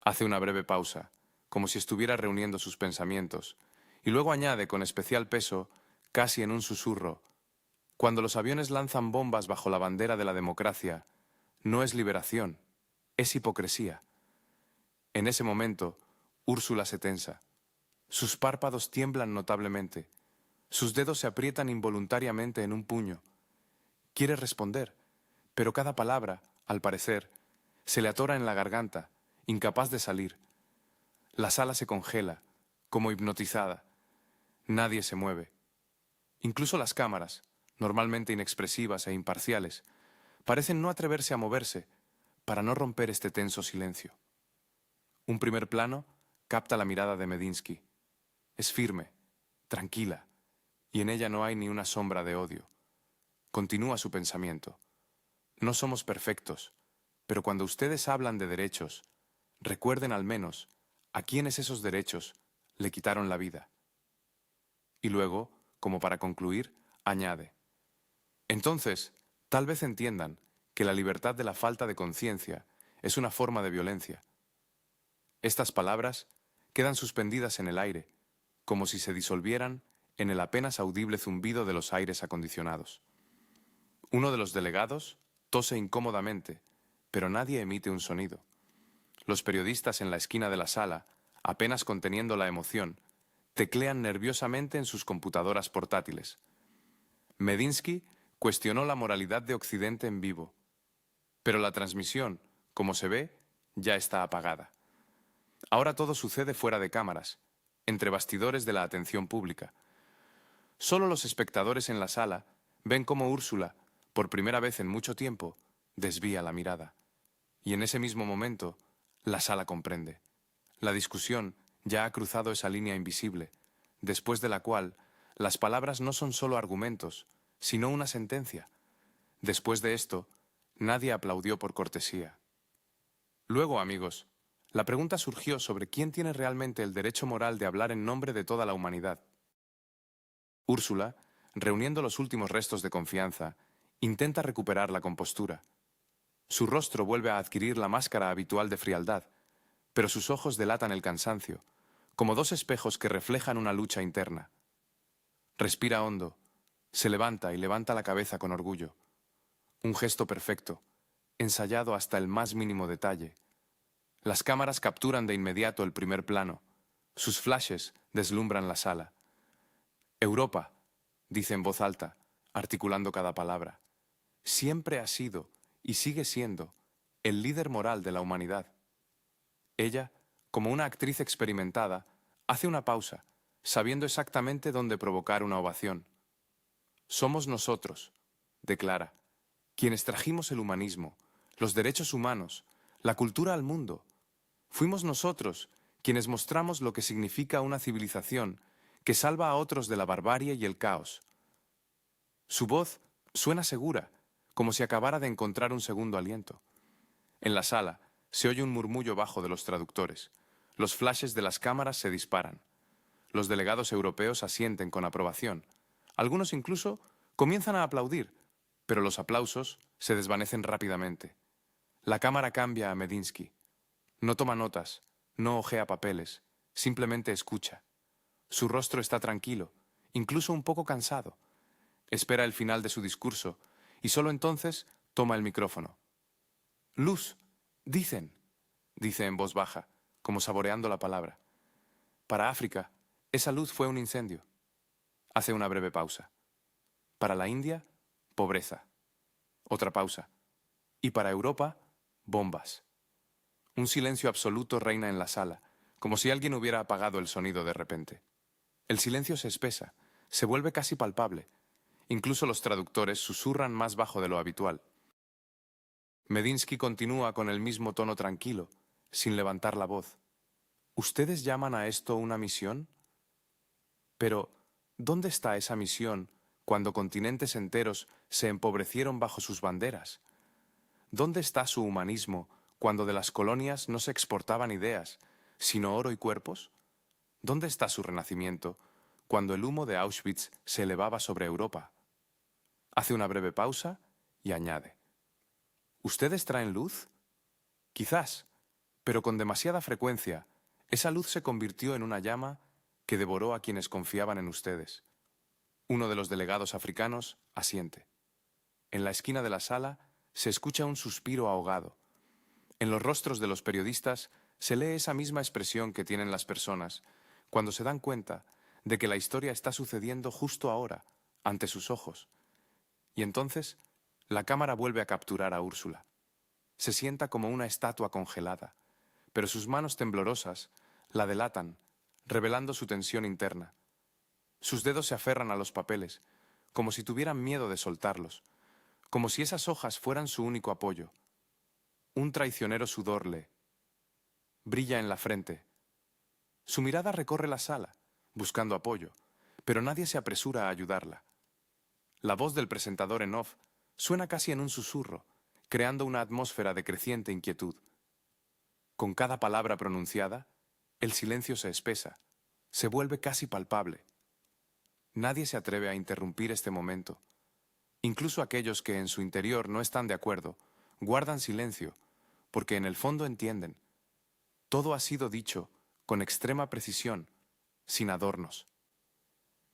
Hace una breve pausa, como si estuviera reuniendo sus pensamientos, y luego añade con especial peso, casi en un susurro: cuando los aviones lanzan bombas bajo la bandera de la democracia, no es liberación, es hipocresía. En ese momento, Úrsula se tensa. Sus párpados tiemblan notablemente. Sus dedos se aprietan involuntariamente en un puño. Quiere responder, pero cada palabra, al parecer, se le atora en la garganta, incapaz de salir. La sala se congela, como hipnotizada. Nadie se mueve. Incluso las cámaras, normalmente inexpresivas e imparciales, parecen no atreverse a moverse para no romper este tenso silencio. Un primer plano capta la mirada de Medinsky. Es firme, tranquila, y en ella no hay ni una sombra de odio. Continúa su pensamiento. No somos perfectos, pero cuando ustedes hablan de derechos, recuerden al menos a quienes esos derechos le quitaron la vida. Y luego, como para concluir, añade: entonces, tal vez entiendan que la libertad de la falta de conciencia es una forma de violencia. Estas palabras quedan suspendidas en el aire, como si se disolvieran en el apenas audible zumbido de los aires acondicionados. Uno de los delegados tose incómodamente, pero nadie emite un sonido. Los periodistas en la esquina de la sala apenas conteniendo la emoción, teclean nerviosamente en sus computadoras portátiles. Medinsky cuestionó la moralidad de Occidente en vivo, pero la transmisión, como se ve, ya está apagada. Ahora todo sucede fuera de cámaras, entre bastidores de la atención pública. Solo los espectadores en la sala ven cómo Úrsula, por primera vez en mucho tiempo, desvía la mirada. Y en ese mismo momento, la sala comprende. La discusión ya ha cruzado esa línea invisible, después de la cual las palabras no son solo argumentos, sino una sentencia. Después de esto, nadie aplaudió por cortesía. Luego, amigos, la pregunta surgió sobre quién tiene realmente el derecho moral de hablar en nombre de toda la humanidad. Úrsula, reuniendo los últimos restos de confianza, intenta recuperar la compostura. Su rostro vuelve a adquirir la máscara habitual de frialdad, pero sus ojos delatan el cansancio, como dos espejos que reflejan una lucha interna. Respira hondo, se levanta y levanta la cabeza con orgullo. Un gesto perfecto, ensayado hasta el más mínimo detalle. Las cámaras capturan de inmediato el primer plano. Sus flashes deslumbran la sala. Europa, dice en voz alta, articulando cada palabra, siempre ha sido y sigue siendo el líder moral de la humanidad. Ella, como una actriz experimentada, hace una pausa, sabiendo exactamente dónde provocar una ovación. Somos nosotros, declara, quienes trajimos el humanismo, los derechos humanos, la cultura al mundo. Fuimos nosotros quienes mostramos lo que significa una civilización que salva a otros de la barbarie y el caos. Su voz suena segura, como si acabara de encontrar un segundo aliento. En la sala se oye un murmullo bajo de los traductores. Los flashes de las cámaras se disparan. Los delegados europeos asienten con aprobación. Algunos incluso comienzan a aplaudir, pero los aplausos se desvanecen rápidamente. La cámara cambia a Medinsky. No toma notas, no hojea papeles, simplemente escucha. Su rostro está tranquilo, incluso un poco cansado. Espera el final de su discurso y solo entonces toma el micrófono. «Luz, dicen», dice en voz baja, como saboreando la palabra. Para África, esa luz fue un incendio. Hace una breve pausa. Para la India, pobreza. Otra pausa. Y para Europa, bombas. Un silencio absoluto reina en la sala, como si alguien hubiera apagado el sonido de repente. El silencio se espesa, se vuelve casi palpable. Incluso los traductores susurran más bajo de lo habitual. Medinsky continúa con el mismo tono tranquilo, sin levantar la voz. ¿Ustedes llaman a esto una misión? Pero, ¿dónde está esa misión cuando continentes enteros se empobrecieron bajo sus banderas? ¿Dónde está su humanismo cuando de las colonias no se exportaban ideas, sino oro y cuerpos? ¿Dónde está su renacimiento cuando el humo de Auschwitz se elevaba sobre Europa? Hace una breve pausa y añade. ¿Ustedes traen luz? Quizás, pero con demasiada frecuencia, esa luz se convirtió en una llama que devoró a quienes confiaban en ustedes. Uno de los delegados africanos asiente. En la esquina de la sala se escucha un suspiro ahogado. En los rostros de los periodistas se lee esa misma expresión que tienen las personas cuando se dan cuenta de que la historia está sucediendo justo ahora, ante sus ojos. Y entonces, la cámara vuelve a capturar a Úrsula. Se sienta como una estatua congelada, pero sus manos temblorosas la delatan, revelando su tensión interna. Sus dedos se aferran a los papeles, como si tuvieran miedo de soltarlos, como si esas hojas fueran su único apoyo. Un traicionero sudor le brilla en la frente. Su mirada recorre la sala, buscando apoyo, pero nadie se apresura a ayudarla. La voz del presentador en off suena casi en un susurro, creando una atmósfera de creciente inquietud. Con cada palabra pronunciada, el silencio se espesa, se vuelve casi palpable. Nadie se atreve a interrumpir este momento. Incluso aquellos que en su interior no están de acuerdo, guardan silencio, porque en el fondo entienden. Todo ha sido dicho con extrema precisión, sin adornos.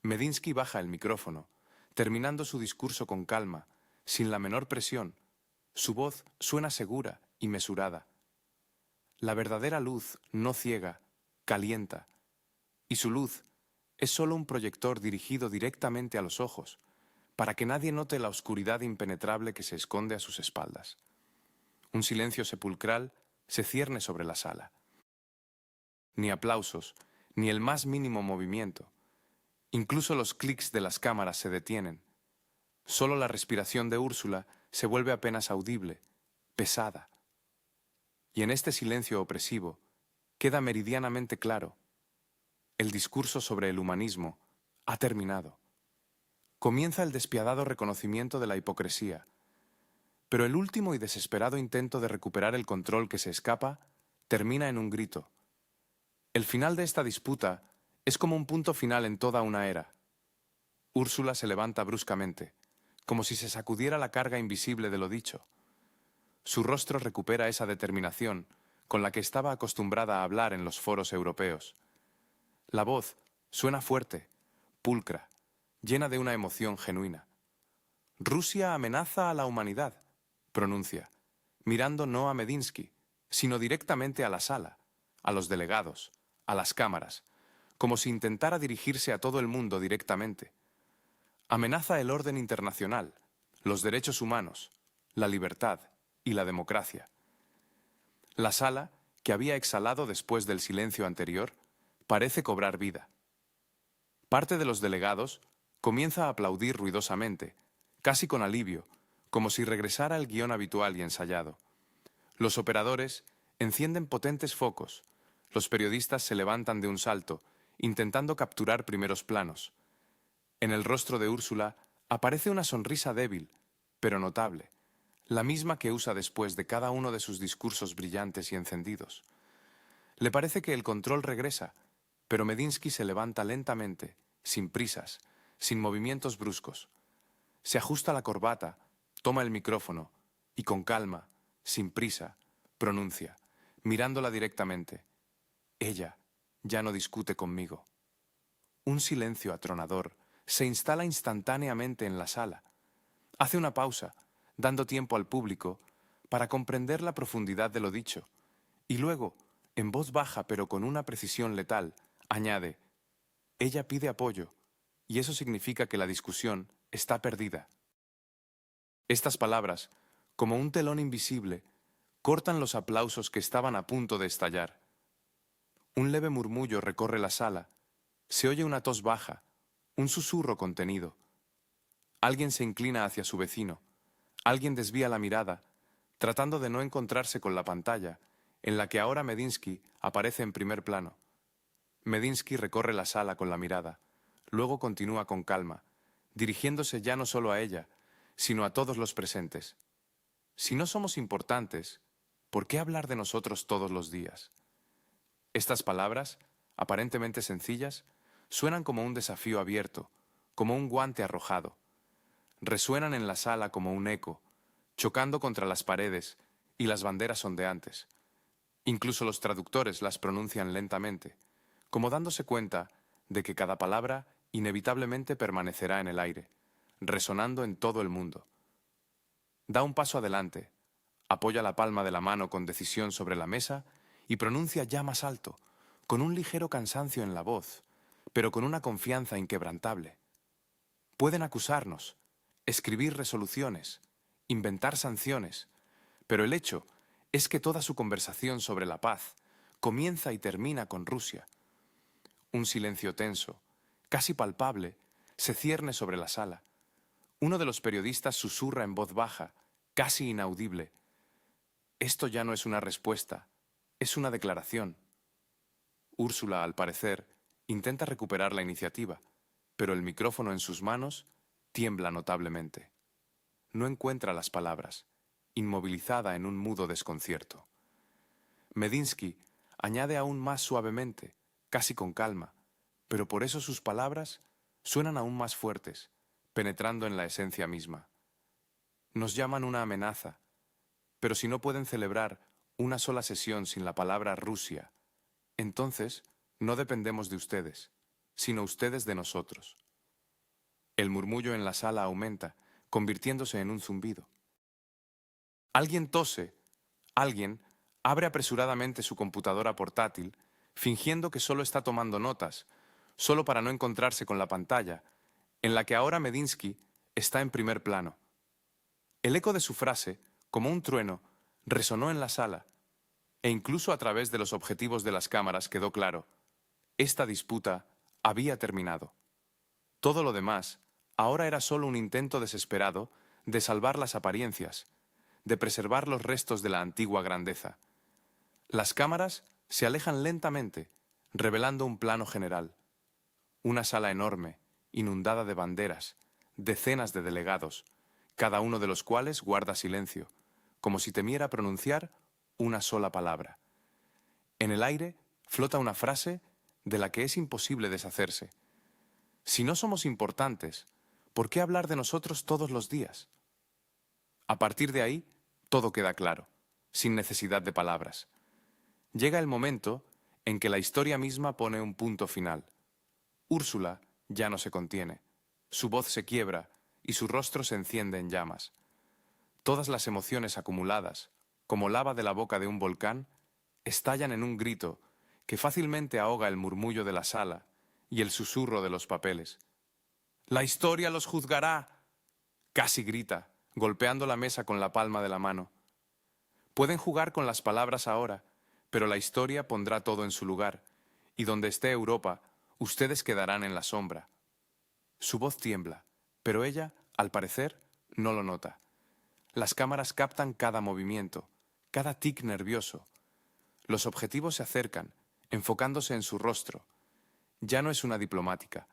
Medinsky baja el micrófono, terminando su discurso con calma, sin la menor presión. Su voz suena segura y mesurada. La verdadera luz no ciega, calienta, y su luz es solo un proyector dirigido directamente a los ojos, para que nadie note la oscuridad impenetrable que se esconde a sus espaldas. Un silencio sepulcral se cierne sobre la sala. Ni aplausos, ni el más mínimo movimiento. Incluso los clics de las cámaras se detienen. Solo la respiración de Úrsula se vuelve apenas audible, pesada. Y en este silencio opresivo queda meridianamente claro: el discurso sobre el humanismo ha terminado. Comienza el despiadado reconocimiento de la hipocresía, pero el último y desesperado intento de recuperar el control que se escapa termina en un grito. El final de esta disputa es como un punto final en toda una era. Úrsula se levanta bruscamente, como si se sacudiera la carga invisible de lo dicho. Su rostro recupera esa determinación con la que estaba acostumbrada a hablar en los foros europeos. La voz suena fuerte, pulcra, llena de una emoción genuina. Rusia amenaza a la humanidad, pronuncia, mirando no a Medinsky, sino directamente a la sala, a los delegados, a las cámaras, como si intentara dirigirse a todo el mundo directamente. Amenaza el orden internacional, los derechos humanos, la libertad y la democracia. La sala, que había exhalado después del silencio anterior, parece cobrar vida. Parte de los delegados comienza a aplaudir ruidosamente, casi con alivio, como si regresara el guión habitual y ensayado. Los operadores encienden potentes focos, los periodistas se levantan de un salto, intentando capturar primeros planos. En el rostro de Úrsula aparece una sonrisa débil, pero notable, la misma que usa después de cada uno de sus discursos brillantes y encendidos. Le parece que el control regresa, pero Medinsky se levanta lentamente, sin prisas, sin movimientos bruscos. Se ajusta la corbata, toma el micrófono y con calma, sin prisa, pronuncia, mirándola directamente: ella ya no discute conmigo. Un silencio atronador se instala instantáneamente en la sala. Hace una pausa, dando tiempo al público para comprender la profundidad de lo dicho, y luego, en voz baja pero con una precisión letal, añade: ella pide apoyo, y eso significa que la discusión está perdida. Estas palabras, como un telón invisible, cortan los aplausos que estaban a punto de estallar. Un leve murmullo recorre la sala, se oye una tos baja, un susurro contenido. Alguien se inclina hacia su vecino, alguien desvía la mirada, tratando de no encontrarse con la pantalla, en la que ahora Medinsky aparece en primer plano. Medinsky recorre la sala con la mirada, luego continúa con calma, dirigiéndose ya no solo a ella, sino a todos los presentes. Si no somos importantes, ¿por qué hablar de nosotros todos los días? Estas palabras, aparentemente sencillas, suenan como un desafío abierto, como un guante arrojado. Resuenan en la sala como un eco, chocando contra las paredes y las banderas ondeantes. Incluso los traductores las pronuncian lentamente, como dándose cuenta de que cada palabra inevitablemente permanecerá en el aire, resonando en todo el mundo. Da un paso adelante, apoya la palma de la mano con decisión sobre la mesa y pronuncia ya más alto, con un ligero cansancio en la voz, pero con una confianza inquebrantable. Pueden acusarnos, escribir resoluciones, inventar sanciones, pero el hecho es que toda su conversación sobre la paz comienza y termina con Rusia. Un silencio tenso, casi palpable, se cierne sobre la sala. Uno de los periodistas susurra en voz baja, casi inaudible: esto ya no es una respuesta, es una declaración. Úrsula, al parecer, intenta recuperar la iniciativa, pero el micrófono en sus manos tiembla notablemente. No encuentra las palabras, inmovilizada en un mudo desconcierto. Medinsky añade aún más suavemente, casi con calma, pero por eso sus palabras suenan aún más fuertes, penetrando en la esencia misma. Nos llaman una amenaza, pero si no pueden celebrar una sola sesión sin la palabra Rusia, entonces no dependemos de ustedes, sino ustedes de nosotros. El murmullo en la sala aumenta, convirtiéndose en un zumbido. Alguien tose, alguien abre apresuradamente su computadora portátil, fingiendo que solo está tomando notas, solo para no encontrarse con la pantalla, en la que ahora Medinsky está en primer plano. El eco de su frase, como un trueno, resonó en la sala, e incluso a través de los objetivos de las cámaras quedó claro: esta disputa había terminado. Todo lo demás ahora era solo un intento desesperado de salvar las apariencias, de preservar los restos de la antigua grandeza. Las cámaras se alejan lentamente, revelando un plano general. Una sala enorme, inundada de banderas, decenas de delegados, cada uno de los cuales guarda silencio, como si temiera pronunciar una sola palabra. En el aire flota una frase de la que es imposible deshacerse. Si no somos importantes, ¿por qué hablar de nosotros todos los días? A partir de ahí, todo queda claro, sin necesidad de palabras. Llega el momento en que la historia misma pone un punto final. Úrsula ya no se contiene, su voz se quiebra y su rostro se enciende en llamas. Todas las emociones acumuladas, como lava de la boca de un volcán, estallan en un grito que fácilmente ahoga el murmullo de la sala y el susurro de los papeles. «¡La historia los juzgará!», casi grita, golpeando la mesa con la palma de la mano. Pueden jugar con las palabras ahora, pero la historia pondrá todo en su lugar, y donde esté Europa, ustedes quedarán en la sombra. Su voz tiembla, pero ella, al parecer, no lo nota. Las cámaras captan cada movimiento, cada tic nervioso. Los objetivos se acercan, enfocándose en su rostro. Ya no es una diplomática,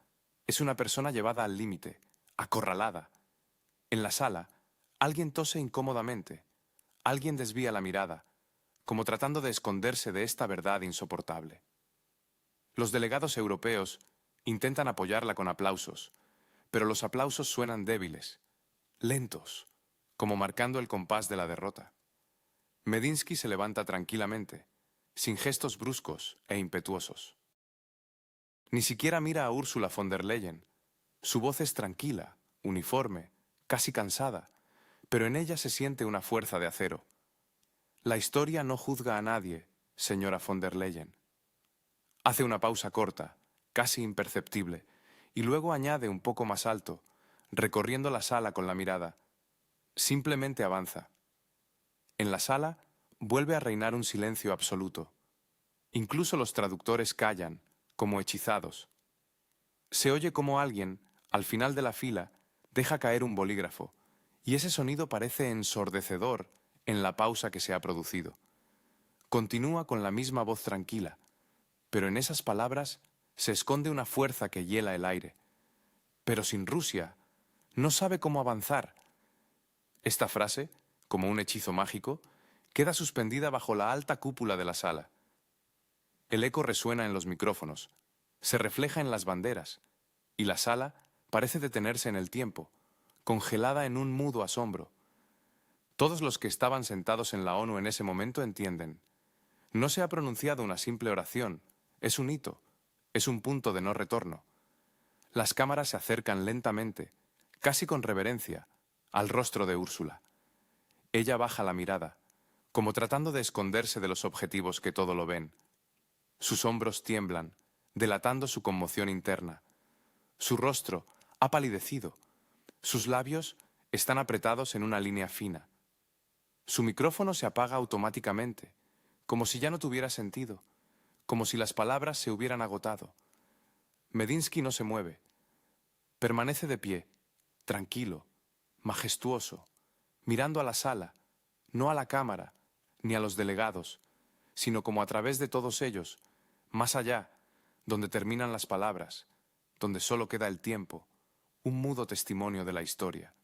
es una persona llevada al límite, acorralada. En la sala, alguien tose incómodamente, alguien desvía la mirada, como tratando de esconderse de esta verdad insoportable. Los delegados europeos intentan apoyarla con aplausos, pero los aplausos suenan débiles, lentos, como marcando el compás de la derrota. Medinsky se levanta tranquilamente, sin gestos bruscos e impetuosos. Ni siquiera mira a Ursula von der Leyen. Su voz es tranquila, uniforme, casi cansada, pero en ella se siente una fuerza de acero. La historia no juzga a nadie, señora von der Leyen. Hace una pausa corta, casi imperceptible, y luego añade un poco más alto, recorriendo la sala con la mirada. Simplemente avanza. En la sala vuelve a reinar un silencio absoluto. Incluso los traductores callan, como hechizados. Se oye como alguien, al final de la fila, deja caer un bolígrafo, y ese sonido parece ensordecedor en la pausa que se ha producido. Continúa con la misma voz tranquila, pero en esas palabras se esconde una fuerza que hiela el aire. Pero sin Rusia, no sabe cómo avanzar. Esta frase, como un hechizo mágico, queda suspendida bajo la alta cúpula de la sala. El eco resuena en los micrófonos, se refleja en las banderas, y la sala parece detenerse en el tiempo, congelada en un mudo asombro. Todos los que estaban sentados en la ONU en ese momento entienden. No se ha pronunciado una simple oración, es un hito, es un punto de no retorno. Las cámaras se acercan lentamente, casi con reverencia, al rostro de Úrsula. Ella baja la mirada, como tratando de esconderse de los objetivos que todo lo ven. Sus hombros tiemblan, delatando su conmoción interna. Su rostro ha palidecido. Sus labios están apretados en una línea fina. Su micrófono se apaga automáticamente, como si ya no tuviera sentido, como si las palabras se hubieran agotado. Medinsky no se mueve. Permanece de pie, tranquilo, majestuoso, mirando a la sala, no a la cámara, ni a los delegados, sino como a través de todos ellos, más allá, donde terminan las palabras, donde solo queda el tiempo, un mudo testimonio de la historia.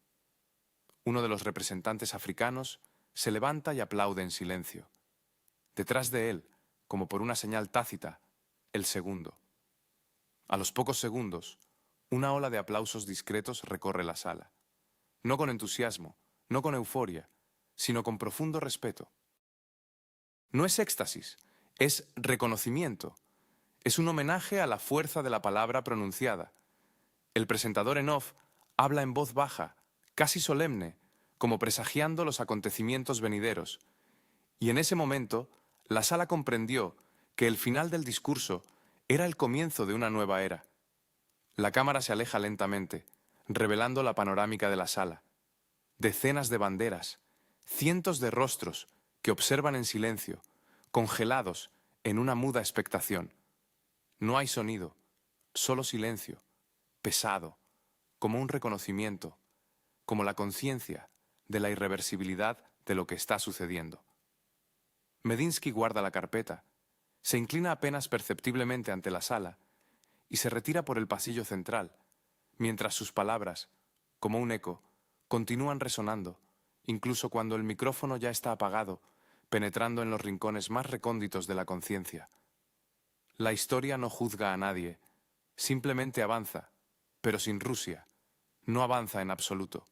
Uno de los representantes africanos se levanta y aplaude en silencio. Detrás de él, como por una señal tácita, el segundo. A los pocos segundos, una ola de aplausos discretos recorre la sala. No con entusiasmo, no con euforia, sino con profundo respeto. No es éxtasis, es reconocimiento. Es un homenaje a la fuerza de la palabra pronunciada. El presentador en off habla en voz baja, casi solemne, como presagiando los acontecimientos venideros. Y en ese momento, la sala comprendió que el final del discurso era el comienzo de una nueva era. La cámara se aleja lentamente, revelando la panorámica de la sala. Decenas de banderas, cientos de rostros que observan en silencio, congelados en una muda expectación. No hay sonido, solo silencio, pesado, como un reconocimiento, como la conciencia de la irreversibilidad de lo que está sucediendo. Medinsky guarda la carpeta, se inclina apenas perceptiblemente ante la sala y se retira por el pasillo central, mientras sus palabras, como un eco, continúan resonando, incluso cuando el micrófono ya está apagado, penetrando en los rincones más recónditos de la conciencia. La historia no juzga a nadie, simplemente avanza, pero sin Rusia, no avanza en absoluto.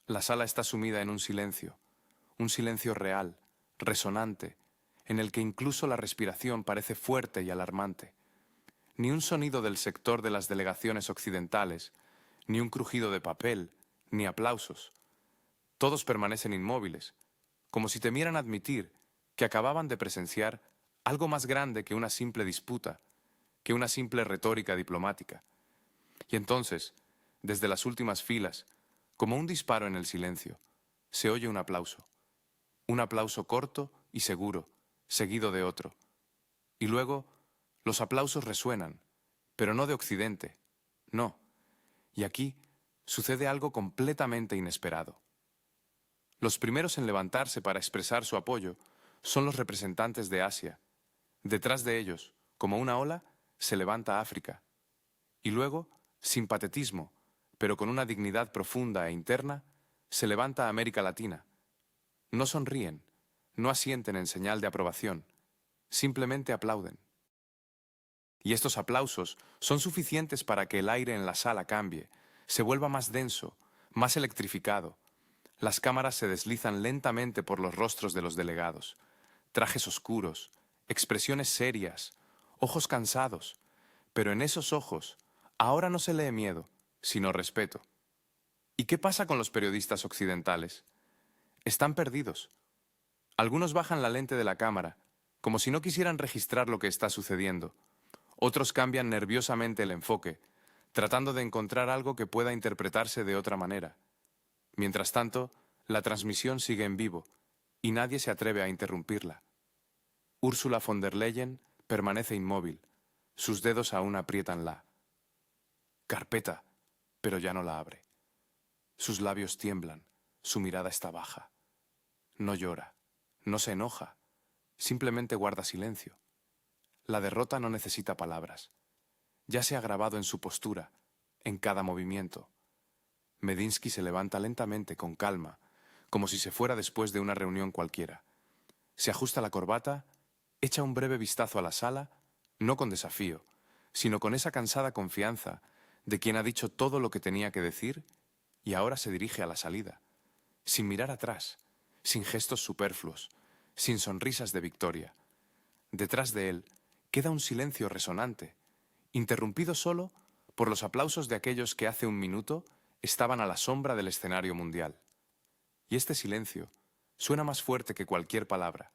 La sala está sumida en un silencio real, resonante, en el que incluso la respiración parece fuerte y alarmante. Ni un sonido del sector de las delegaciones occidentales, ni un crujido de papel, ni aplausos. Todos permanecen inmóviles, como si temieran admitir que acababan de presenciar algo más grande que una simple disputa, que una simple retórica diplomática. Y entonces, desde las últimas filas, como un disparo en el silencio, se oye un aplauso corto y seguro, seguido de otro. Y luego, los aplausos resuenan, pero no de Occidente, no. Y aquí sucede algo completamente inesperado. Los primeros en levantarse para expresar su apoyo son los representantes de Asia. Detrás de ellos, como una ola, se levanta África. Y luego, sin patetismo, pero con una dignidad profunda e interna, se levanta América Latina. No sonríen, no asienten en señal de aprobación, simplemente aplauden. Y estos aplausos son suficientes para que el aire en la sala cambie, se vuelva más denso, más electrificado. Las cámaras se deslizan lentamente por los rostros de los delegados. Trajes oscuros, expresiones serias, ojos cansados. Pero en esos ojos, ahora no se lee miedo, sino respeto. ¿Y qué pasa con los periodistas occidentales? Están perdidos. Algunos bajan la lente de la cámara, como si no quisieran registrar lo que está sucediendo. Otros cambian nerviosamente el enfoque, tratando de encontrar algo que pueda interpretarse de otra manera. Mientras tanto, la transmisión sigue en vivo, y nadie se atreve a interrumpirla. Ursula von der Leyen permanece inmóvil. Sus dedos aún aprietan la carpeta, pero ya no la abre. Sus labios tiemblan, su mirada está baja. No llora, no se enoja, simplemente guarda silencio. La derrota no necesita palabras. Ya se ha grabado en su postura, en cada movimiento. Medinsky se levanta lentamente, con calma, como si se fuera después de una reunión cualquiera. Se ajusta la corbata, echa un breve vistazo a la sala, no con desafío, sino con esa cansada confianza de quien ha dicho todo lo que tenía que decir y ahora se dirige a la salida, sin mirar atrás, sin gestos superfluos, sin sonrisas de victoria. Detrás de él queda un silencio resonante, interrumpido solo por los aplausos de aquellos que hace un minuto estaban a la sombra del escenario mundial. Y este silencio suena más fuerte que cualquier palabra.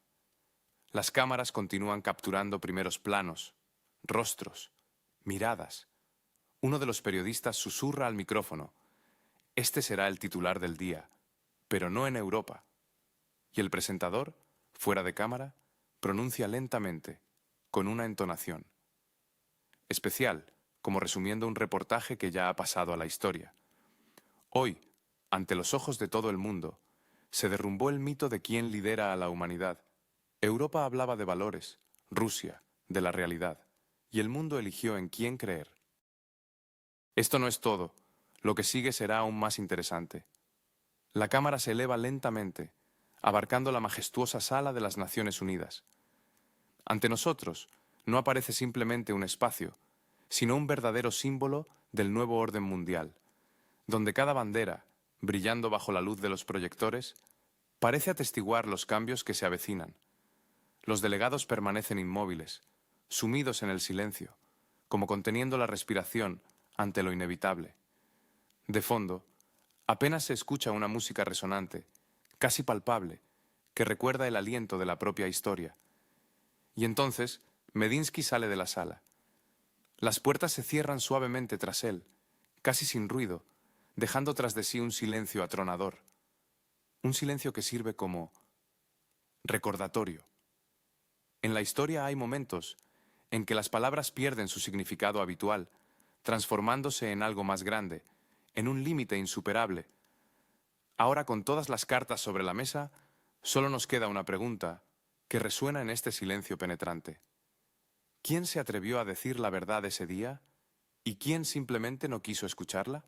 Las cámaras continúan capturando primeros planos, rostros, miradas. Uno de los periodistas susurra al micrófono: "Este será el titular del día, pero no en Europa". Y el presentador, fuera de cámara, pronuncia lentamente, con una entonación especial, como resumiendo un reportaje que ya ha pasado a la historia. Hoy, ante los ojos de todo el mundo, se derrumbó el mito de quién lidera a la humanidad. Europa hablaba de valores, Rusia, de la realidad, y el mundo eligió en quién creer. Esto no es todo, lo que sigue será aún más interesante. La cámara se eleva lentamente, abarcando la majestuosa sala de las Naciones Unidas. Ante nosotros no aparece simplemente un espacio, sino un verdadero símbolo del nuevo orden mundial, donde cada bandera, brillando bajo la luz de los proyectores, parece atestiguar los cambios que se avecinan. Los delegados permanecen inmóviles, sumidos en el silencio, como conteniendo la respiración ante lo inevitable. De fondo, apenas se escucha una música resonante, casi palpable, que recuerda el aliento de la propia historia. Y entonces Medinsky sale de la sala. Las puertas se cierran suavemente tras él, casi sin ruido, dejando tras de sí un silencio atronador. Un silencio que sirve como recordatorio. En la historia hay momentos en que las palabras pierden su significado habitual, transformándose en algo más grande, en un límite insuperable. Ahora, con todas las cartas sobre la mesa, solo nos queda una pregunta que resuena en este silencio penetrante. ¿Quién se atrevió a decir la verdad ese día y quién simplemente no quiso escucharla?